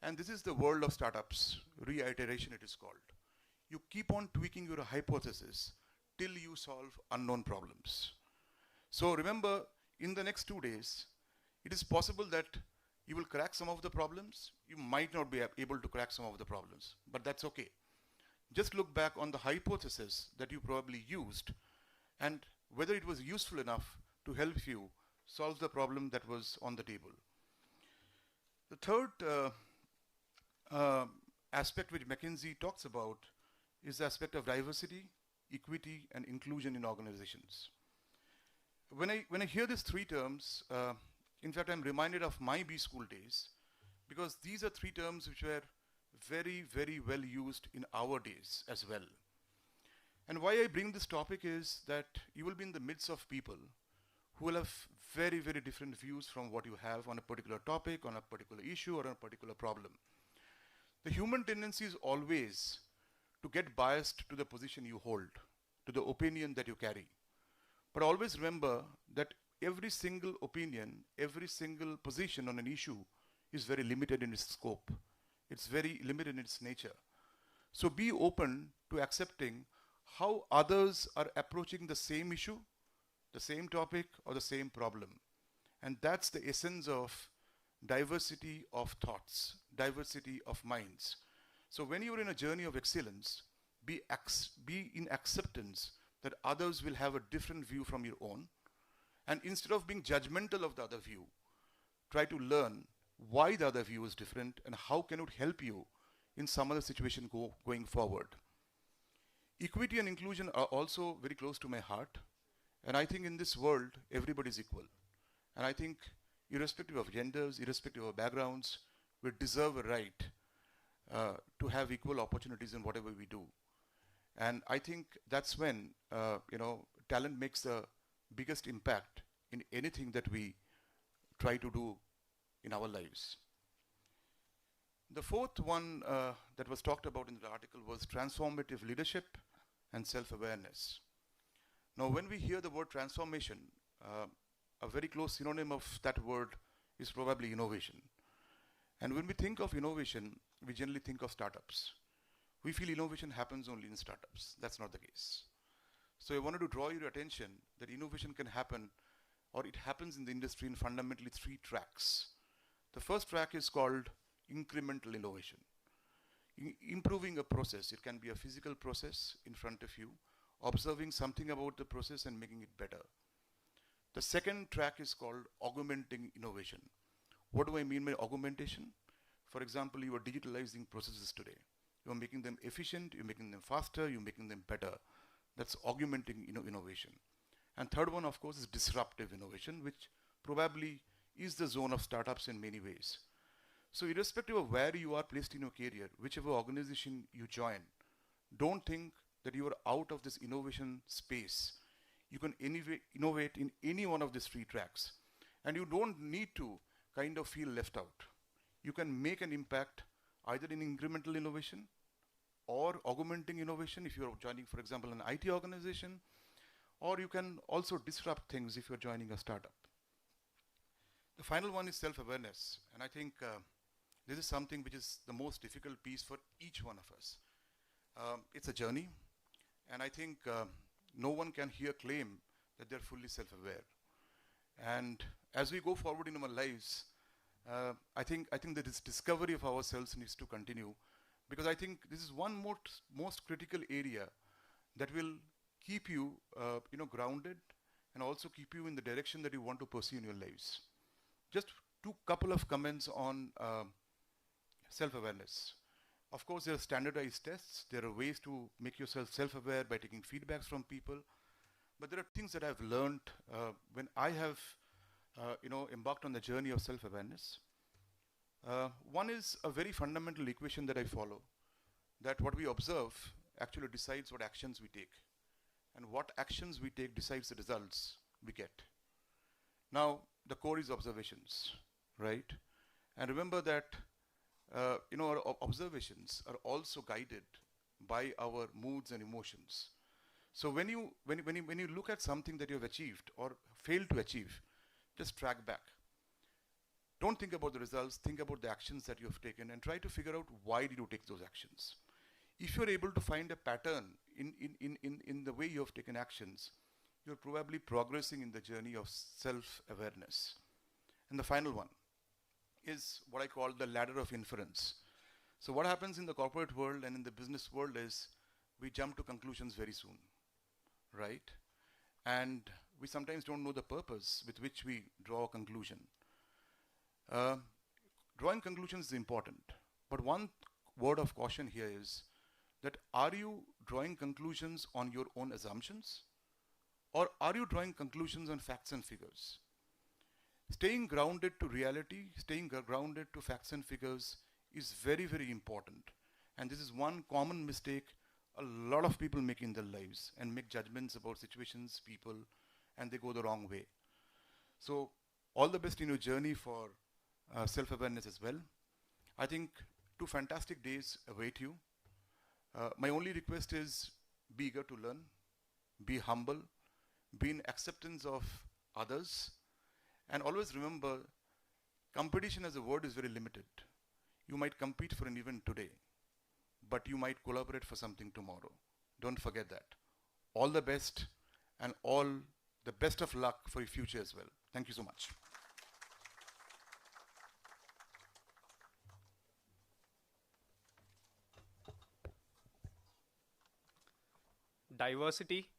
And this is the world of startups, reiteration it is called. You keep on tweaking your hypothesis till you solve unknown problems. So remember, in the next 2 days, it is possible that you will crack some of the problems. You might not be able to crack some of the problems, but that's okay. Just look back on the hypothesis that you probably used and whether it was useful enough to help you solve the problem that was on the table. The third aspect which McKinsey talks about is the aspect of diversity, equity, and inclusion in organizations. When I hear these 3 terms, in fact, I'm reminded of my B school days, because these are 3 terms which were very, very well used in our days as well. And why I bring this topic is that you will be in the midst of people who will have very, very different views from what you have on a particular topic, on a particular issue, or on a particular problem. The human tendency is always to get biased to the position you hold, to the opinion that you carry. But always remember that every single opinion, every single position on an issue is very limited in its scope. It's very limited in its nature. So be open to accepting how others are approaching the same issue, the same topic, or the same problem. And that's the essence of diversity of thoughts, diversity of minds. So when you're in a journey of excellence, be in acceptance that others will have a different view from your own. And instead of being judgmental of the other view, try to learn why the other view is different and how can it help you in some other situation going forward. Equity and inclusion are also very close to my heart. And I think in this world, everybody is equal. And I think irrespective of genders, irrespective of backgrounds, we deserve a right to have equal opportunities in whatever we do. And I think that's when, talent makes the biggest impact in anything that we try to do in our lives. The fourth one that was talked about in the article was transformative leadership and self-awareness. Now, when we hear the word transformation, a very close synonym of that word is probably innovation. And when we think of innovation, we generally think of startups. We feel innovation happens only in startups. That's not the case. So I wanted to draw your attention that innovation can happen, or it happens in the industry in fundamentally 3 tracks. The first track is called incremental innovation. Improving a process, it can be a physical process in front of you, observing something about the process and making it better. The second track is called augmenting innovation. What do I mean by augmentation? For example, you are digitalizing processes today. You are making them efficient, you're making them faster, you're making them better. That's augmenting innovation. And third one, of course, is disruptive innovation, which probably is the zone of startups in many ways. So irrespective of where you are placed in your career, whichever organization you join, don't think that you are out of this innovation space. You can innovate in any one of these 3 tracks. And you don't need to kind of feel left out. You can make an impact either in incremental innovation or augmenting innovation if you're joining, for example, an IT organization, or you can also disrupt things if you're joining a startup. The final one is self-awareness. And I think this is something which is the most difficult piece for each one of us. It's a journey. And I think no one can here claim that they're fully self-aware. And as we go forward in our lives, I think that this discovery of ourselves needs to continue, because I think this is one most critical area that will keep you grounded and also keep you in the direction that you want to pursue in your lives. Just couple of comments on self-awareness. Of course, there are standardized tests. There are ways to make yourself self-aware by taking feedbacks from people. But there are things that I've learned when I have embarked on the journey of self-awareness. One is a very fundamental equation that I follow, that what we observe actually decides what actions we take. And what actions we take decides the results we get. Now, the core is observations, right? And remember that our observations are also guided by our moods and emotions. So when you look at something that you have achieved or failed to achieve, just track back. Don't think about the results, think about the actions that you have taken and try to figure out why did you take those actions. If you're able to find a pattern in the way you have taken actions, you're probably progressing in the journey of self-awareness. And the final one is what I call the ladder of inference. So what happens in the corporate world and in the business world is we jump to conclusions very soon, right? And we sometimes don't know the purpose with which we draw a conclusion. Drawing conclusions is important, but one word of caution here is that are you drawing conclusions on your own assumptions, or are you drawing conclusions on facts and figures? Staying grounded to reality, staying grounded to facts and figures is very, very important. And this is one common mistake a lot of people make in their lives and make judgments about situations, people, and they go the wrong way. So all the best in your journey for self-awareness as well. I think 2 fantastic days await you. My only request is be eager to learn, be humble, be in acceptance of others, and always remember competition as a word is very limited. You might compete for an event today, but you might collaborate for something tomorrow. Don't forget that. All the best and all the best of luck for your future as well. Thank you so much. Diversity,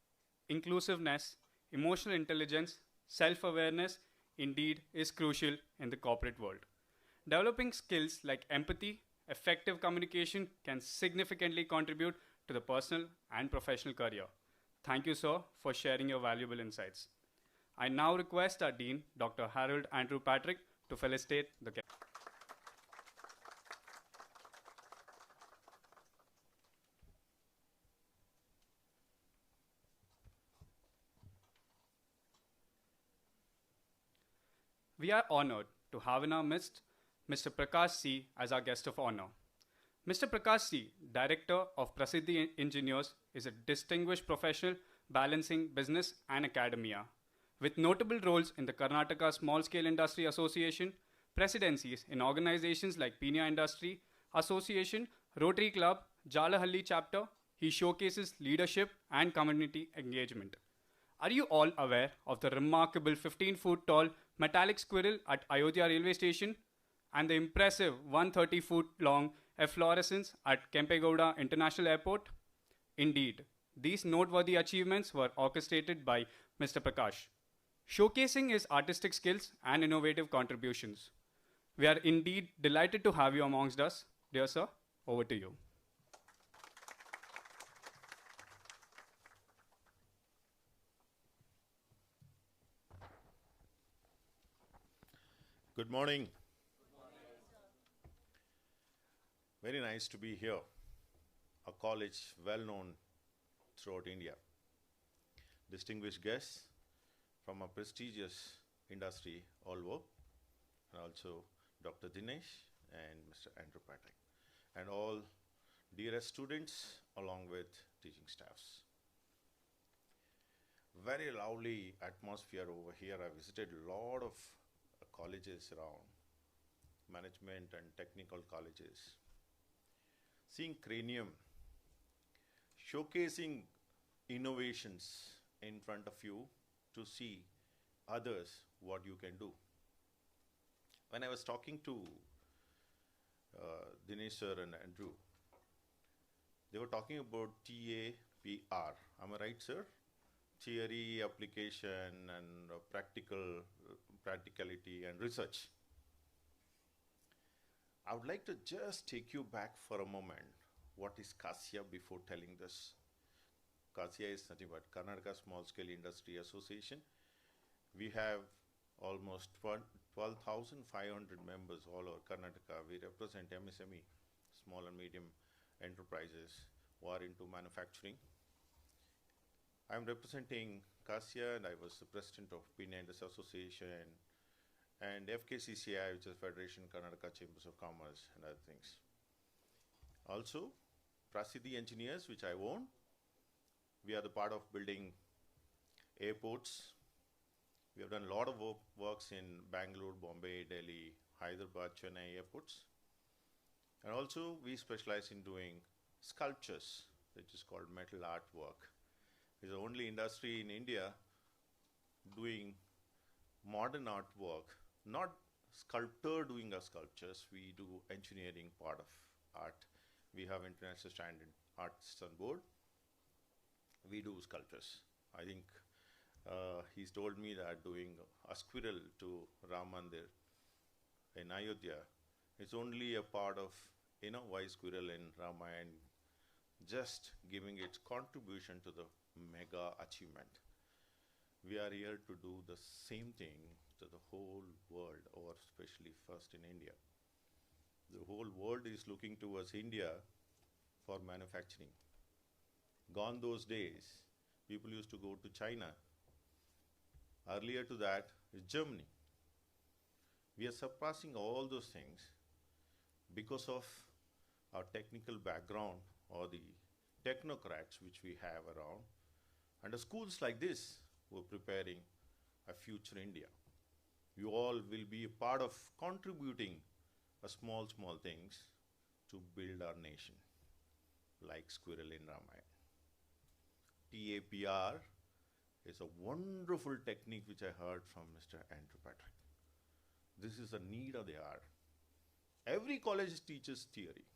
inclusiveness, emotional intelligence, self awareness indeed is crucial in the corporate world. Developing skills like empathy, effective communication can significantly contribute to the personal and professional career. Thank you, sir, for sharing your valuable insights. I now request our Dean, Dr. Harold Andrew Patrick, to felicitate the guest. We are honored to have in our midst Mr. Prakash C. as our guest of honor. Mr. Prakash C., Director of Prasiddhi Engineers, is a distinguished professional balancing business and academia, with notable roles in the Karnataka Small Scale Industry Association, presidencies in organizations like Pina Industry Association, Rotary Club, Jalahalli Chapter. He showcases leadership and community engagement. Are you all aware of the remarkable 15-foot tall metallic squirrel at Ayodhya railway station and the impressive 130-foot long efflorescence at Kempegowda International Airport? Indeed, these noteworthy achievements were orchestrated by Mr. Prakash, showcasing his artistic skills and innovative contributions. We are indeed delighted to have you amongst us. Dear sir, over to you. Good morning. Very nice to be here. A college well known throughout India. Distinguished guests from a prestigious industry all over, and also Dr. Dinesh and Mr. Andrew Patrick, and all dearest students along with teaching staffs. Very lovely atmosphere over here. I visited a lot of colleges around, management and technical colleges. Seeing Cranium showcasing innovations in front of you to see others what you can do. When I was talking to Dinesh sir and Andrew, they were talking about TAPR. Am I right, sir? Theory, application, and practicality and research. I would like to just take you back for a moment. What is CASIA before telling this? CASIA is nothing but Karnataka Small Scale Industry Association. We have almost 12,500 members all over Karnataka. We represent MSME, small and medium enterprises who are into manufacturing. I'm representing CASIA, and I was the president of Pina Industry Association, and FKCCI, which is Federation Karnataka Chambers of Commerce, and other things. Also, Prasiddhi Engineers, which I own. We are the part of building airports. We have done a lot of works in Bangalore, Bombay, Delhi, Hyderabad, Chennai airports. And also, we specialize in doing sculptures, which is called metal artwork. It's the only industry in India doing modern artwork, not sculptor doing our sculptures. We do engineering part of art. We have international standard artists on board. We do sculptures. I think he's told me that doing a squirrel to Ram Mandir in Ayodhya, it's only a part of, why squirrel in Ramayana, just giving its contribution to the mega achievement. We are here to do the same thing to the whole world, or especially first in India. The whole world is looking towards India for manufacturing. Gone those days, people used to go to China. Earlier to that is Germany. We are surpassing all those things because of our technical background or the technocrats which we have around, and the schools like this who are preparing a future India. You all will be a part of contributing a small things to build our nation, like squirrel in Ramayana. TAPR is a wonderful technique which I heard from Mr. Andrew Patrick. This is a need of the hour. Every college teaches theory.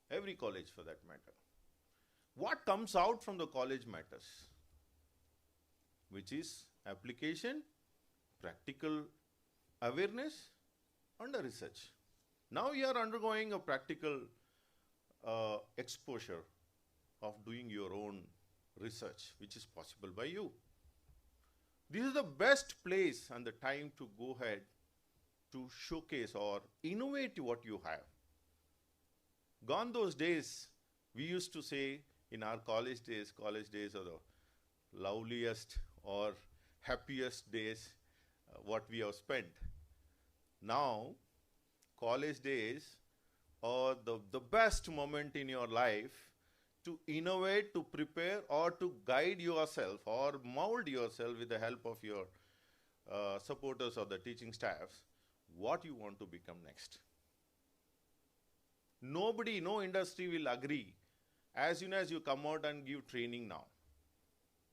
Every college for that matter. What comes out from the college matters, which is application, practical awareness, and a research. Now you are undergoing a practical exposure of doing your own research, which is possible by you. This is the best place and the time to go ahead to showcase or innovate what you have. Gone those days, we used to say in our college days are the loveliest or happiest days what we have spent. Now, college days are the best moment in your life to innovate, to prepare, or to guide yourself or mold yourself with the help of your supporters or the teaching staffs, what you want to become next. Nobody, no industry will agree as soon as you come out and give training now.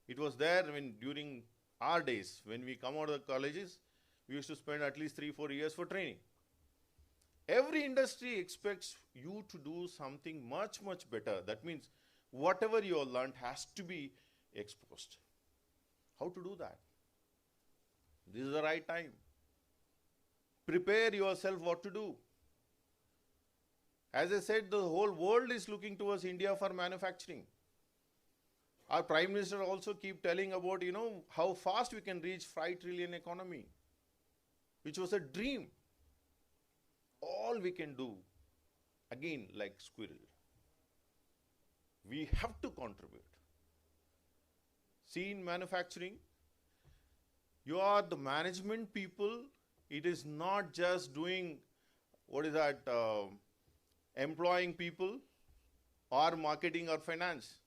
It was there when during our days, when we come out of the colleges, we used to spend at least 3-4 years for training. Every industry expects you to do something much better. That means whatever you have learned has to be exposed. How to do that? This is the right time. Prepare yourself what to do. As I said, the whole world is looking towards India for manufacturing. Our Prime Minister also keep telling about, how fast we can reach 5 trillion economy, which was a dream. All we can do, again, like squirrel, we have to contribute. See, in manufacturing, you are the management people. It is not just doing, employing people or marketing or finance.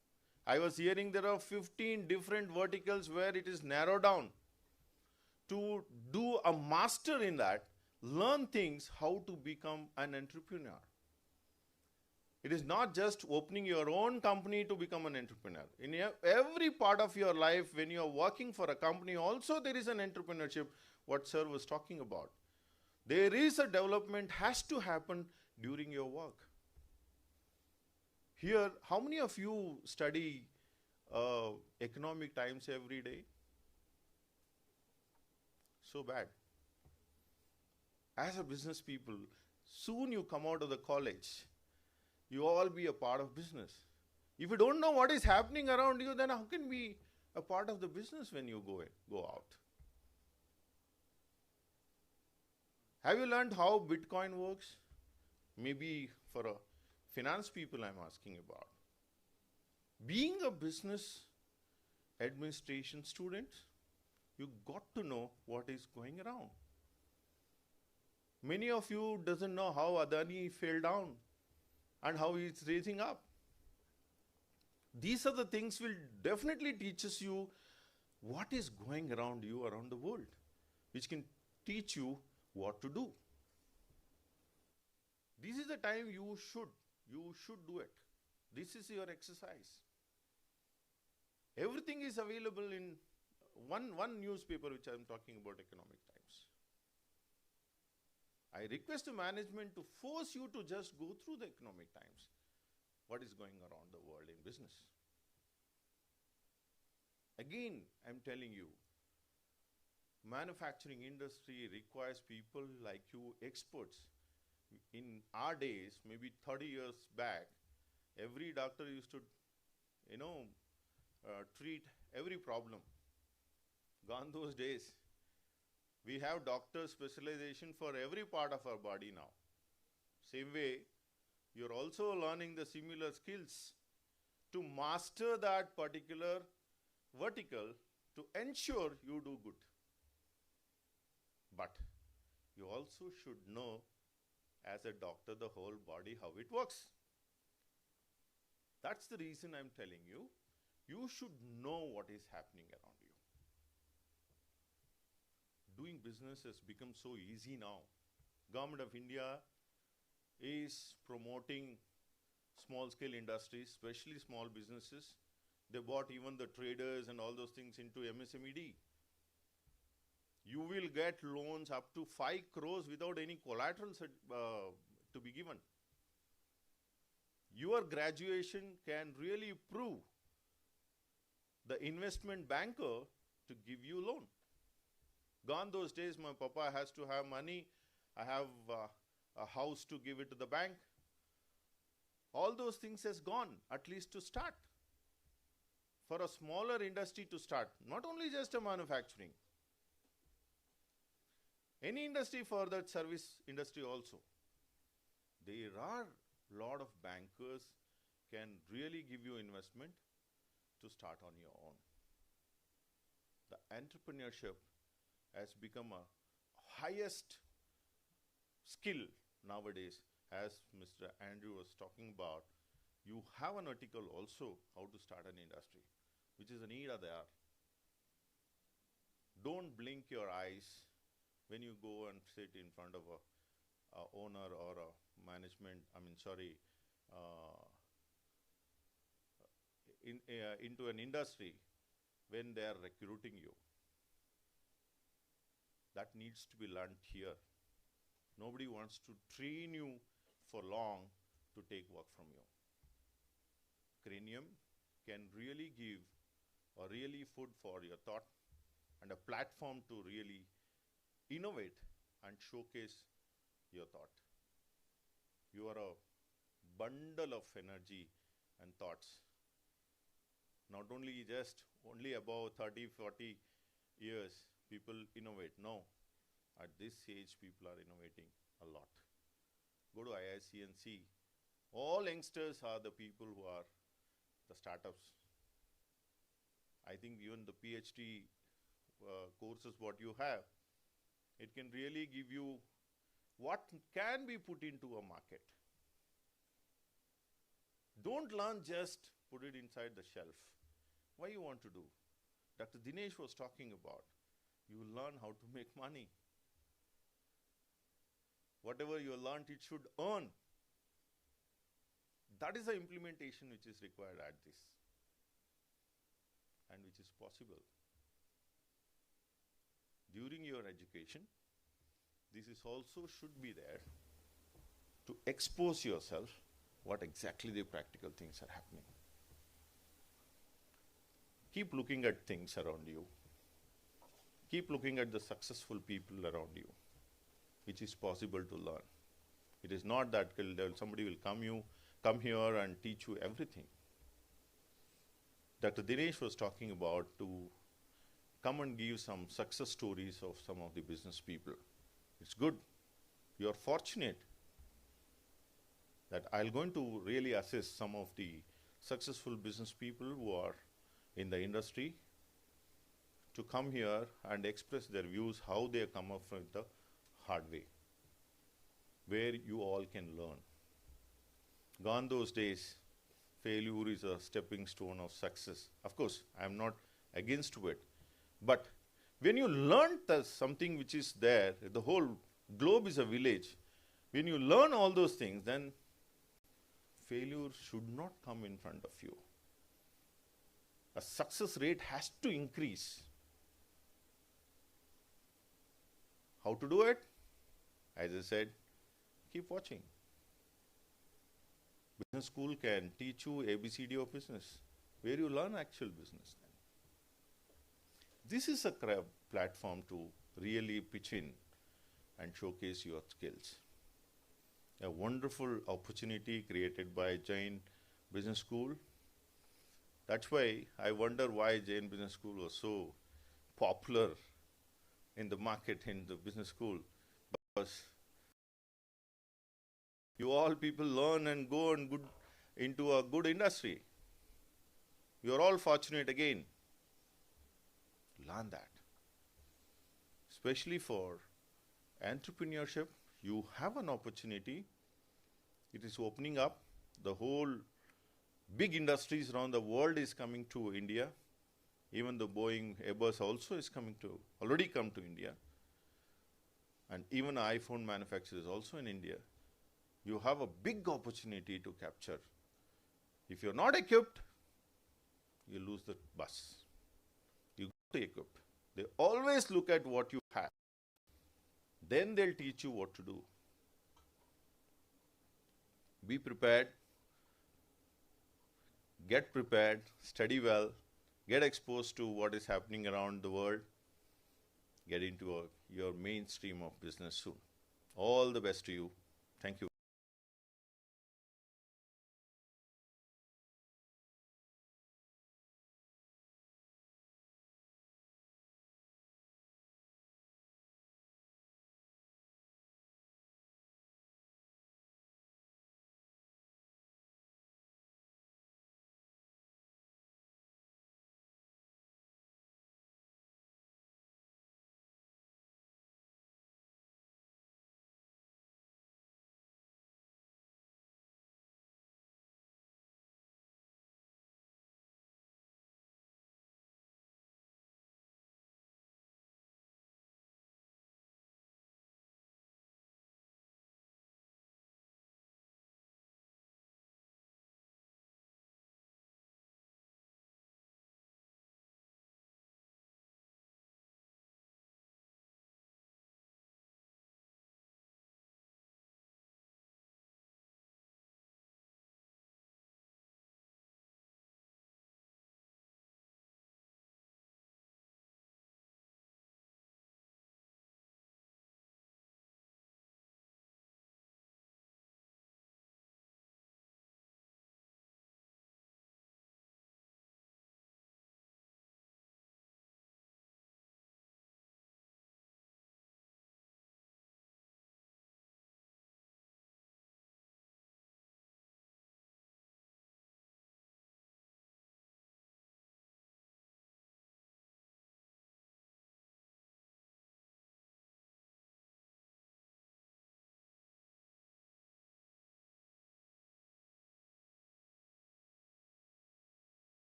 I was hearing there are 15 different verticals where it is narrowed down. To do a master in that, learn things how to become an entrepreneur. It is not just opening your own company to become an entrepreneur. In every part of your life, when you are working for a company, also there is an entrepreneurship, what sir was talking about. There is a development has to happen during your work. Here, how many of you study economic times every day? So bad. As a business people, soon you come out of the college, you all be a part of business. If you don't know what is happening around you, then how can be a part of the business when you go out? Have you learned how Bitcoin works? Maybe for a finance people I'm asking about. Being a business administration student, you got to know what is going around. Many of you doesn't know how Adani fell down and how it's raising up. These are the things will definitely teaches you what is going around you around the world, which can teach you what to do. This is the time you should do it. This is your exercise. Everything is available in one newspaper which I am talking about, Economic Times. I request the management to force you to just go through the Economic Times. What is going around the world in business? Again, I'm telling you, manufacturing industry requires people like you, experts. In our days, maybe 30 years back, every doctor used to, treat every problem. Gone those days. We have doctor specialization for every part of our body now. Same way, you're also learning the similar skills to master that particular vertical to ensure you do good. But you also should know as a doctor the whole body how it works. That's the reason I'm telling you, you should know what is happening around you. Doing business has become so easy now. Government of India is promoting small scale industries, especially small businesses. They bought even the traders and all those things into MSMED. You will get loans up to 5 crores without any collateral to be given. Your graduation can really prove the investment banker to give you loan. Gone those days, my papa has to have money, I have a house to give it to the bank. All those things has gone, at least to start. For a smaller industry to start, not only just a manufacturing. Any industry for that service industry also. There are a lot of bankers can really give you investment to start on your own. The entrepreneurship has become a highest skill nowadays, as Mr. Andrew was talking about. You have an article also, how to start an industry, which is a need there. Don't blink your eyes when you go and sit in front of a owner or a management, into an industry when they are recruiting you. That needs to be learned here. Nobody wants to train you for long to take work from you. Cranium can really give a really food for your thought and a platform to really innovate and showcase your thought. You are a bundle of energy and thoughts. Not only only above 30, 40 years, people innovate. No, at this age, people are innovating a lot. Go to IIC and see. All youngsters are the people who are the startups. I think even the PhD courses what you have, it can really give you what can be put into a market. Don't learn just put it inside the shelf. Why you want to do? Dr. Dinesh was talking about, you learn how to make money. Whatever you learned, it should earn. That is the implementation which is required at this, and which is possible. During your education, this is also should be there to expose yourself what exactly the practical things are happening. Keep looking at things around you. Keep looking at the successful people around you, which is possible to learn. It is not that somebody will come here and teach you everything. Dr. Dinesh was talking about to come and give some success stories of some of the business people. It's good. You are fortunate that I'm going to really assist some of the successful business people who are in the industry to come here and express their views, how they come up from the hard way, where you all can learn. Gone those days, failure is a stepping stone of success. Of course, I'm not against it, but when you learn something which is there, the whole globe is a village. When you learn all those things, then failure should not come in front of you. A success rate has to increase. How to do it? As I said, keep watching. Business school can teach you ABCD of business, where you learn actual business. This is a platform to really pitch in and showcase your skills. A wonderful opportunity created by Jain Business School. That's why I wonder why Jain Business School was so popular in the market, in the business school, because you all people learn and go and into a good industry. You are all fortunate again. Learn that. Especially for entrepreneurship, you have an opportunity. It is opening up. The whole Big industries around the world is coming to India. Even the Boeing, Airbus also is already come to India. And even iPhone manufacturers also in India. You have a big opportunity to capture. If you're not equipped, you lose the bus. You got to equip. They always look at what you have. Then they'll teach you what to do. Be prepared. Get prepared. Study well. Get exposed to what is happening around the world. Get into your mainstream of business soon. All the best to you. Thank you.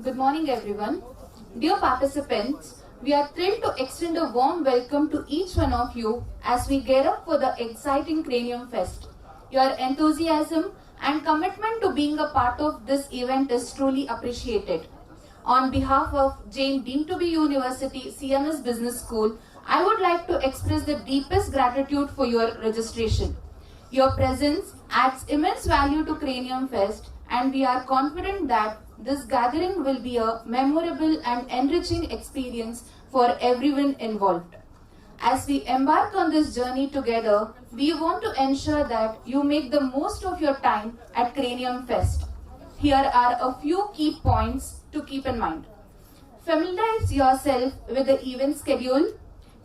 Good morning, everyone. Dear participants, we are thrilled to extend a warm welcome to each one of you as we gear up for the exciting Cranium Fest. Your enthusiasm and commitment to being a part of this event is truly appreciated. On behalf of Jain Deemed to be University CMS Business School, I would like to express the deepest gratitude for your registration. Your presence adds immense value to Cranium Fest, and we are confident that this gathering will be a memorable and enriching experience for everyone involved. As we embark on this journey together, we want to ensure that you make the most of your time at Cranium Fest. Here are a few key points to keep in mind. Familiarize yourself with the event schedule.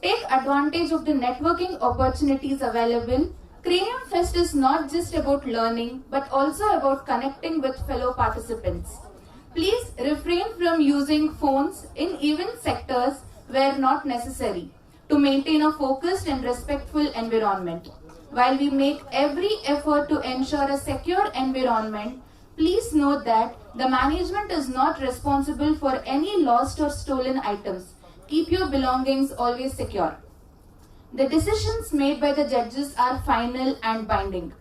Take advantage of the networking opportunities available. Cranium Fest is not just about learning, but also about connecting with fellow participants. Please refrain from using phones in event sectors where not necessary to maintain a focused and respectful environment. While we make every effort to ensure a secure environment, please note that the management is not responsible for any lost or stolen items. Keep your belongings always secure. The decisions made by the judges are final and binding.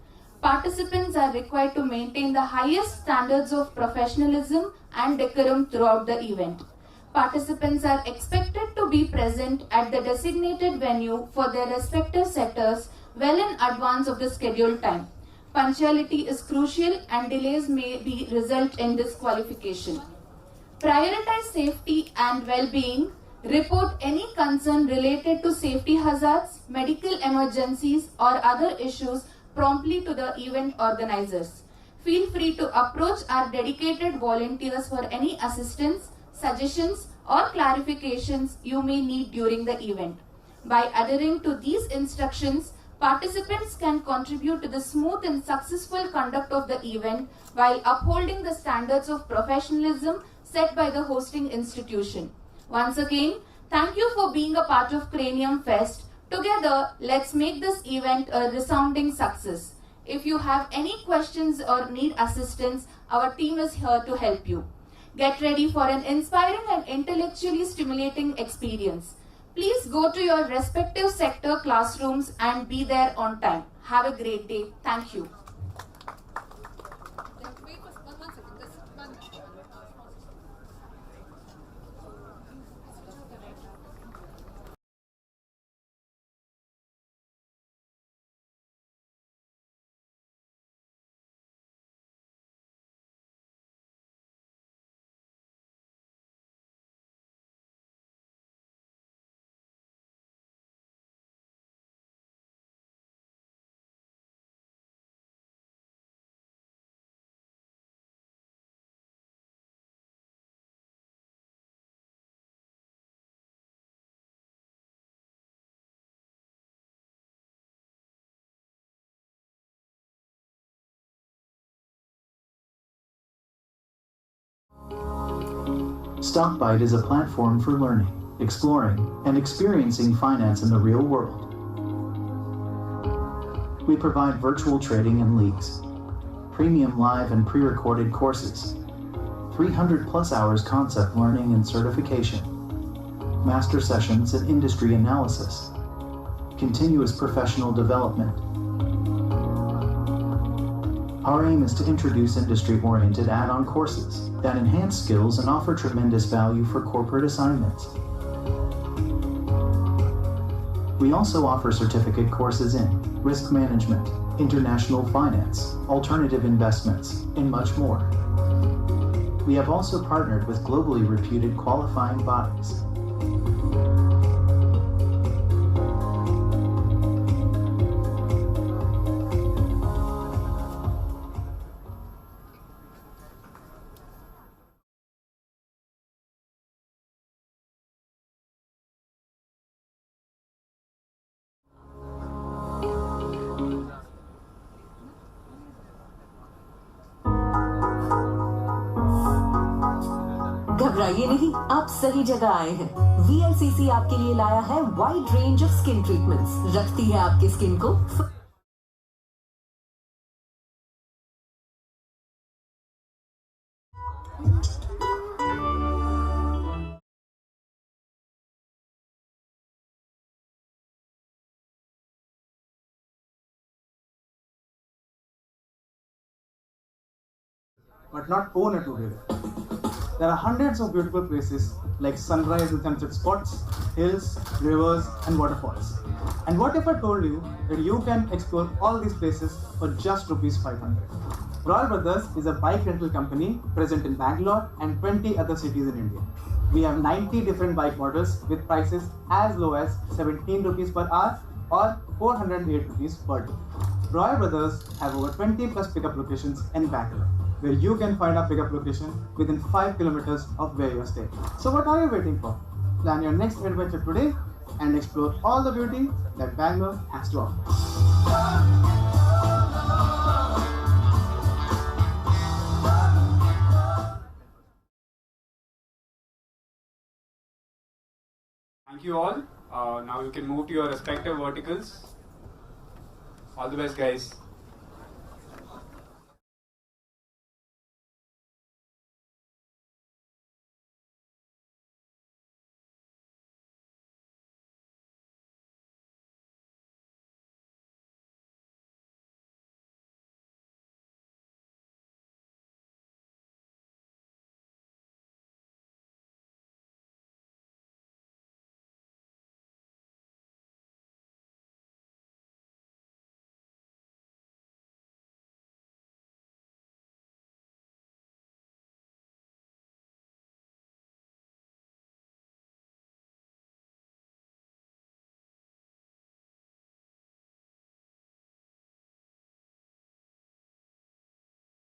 Participants are required to maintain the highest standards of professionalism and decorum throughout the event. Participants are expected to be present at the designated venue for their respective sectors well in advance of the scheduled time. Punctuality is crucial and delays may result in disqualification. Prioritize safety and well-being. Report any concern related to safety hazards, medical emergencies, or other issues promptly to the event organizers. Feel free to approach our dedicated volunteers for any assistance, suggestions, or clarifications you may need during the event. By adhering to these instructions, participants can contribute to the smooth and successful conduct of the event while upholding the standards of professionalism set by the hosting institution. Once again, thank you for being a part of Cranium Fest. Together, let's make this event a resounding success. If you have any questions or need assistance, our team is here to help you. Get ready for an inspiring and intellectually stimulating experience. Please go to your respective sector classrooms and be there on time. Have a great day. Thank you. StockBite is a platform for learning, exploring, and experiencing finance in the real world. We provide virtual trading and leagues, premium live and pre-recorded courses, 300+ hours concept learning and certification, master sessions and industry analysis, continuous professional development. Our aim is to introduce industry-oriented add-on courses that enhance skills and offer tremendous value for corporate assignments. We also offer certificate courses in risk management, international finance, alternative investments, and much more. We have also partnered with globally reputed qualifying bodies. घबराइए नहीं, आप सही जगह आए हैं। VLCC आपके लिए लाया है wide range of skin treatments, रखती है आपकी स्किन को but not own a two-wheeler. There are hundreds of beautiful places like sunrise and sunset spots, hills, rivers, and waterfalls. And what if I told you that you can explore all these places for just ₹500? Royal Brothers is a bike rental company present in Bangalore and 20 other cities in India. We have 90 different bike models with prices as low as ₹17 per hour or ₹408 per day. Royal Brothers have over 20 plus pickup locations in Bangalore, where you can find a pickup location within 5 kilometers of where you are staying. So what are you waiting for? Plan your next adventure today and explore all the beauty that Bangalore has to offer. Thank you all. Now you can move to your respective verticals. All the best, guys.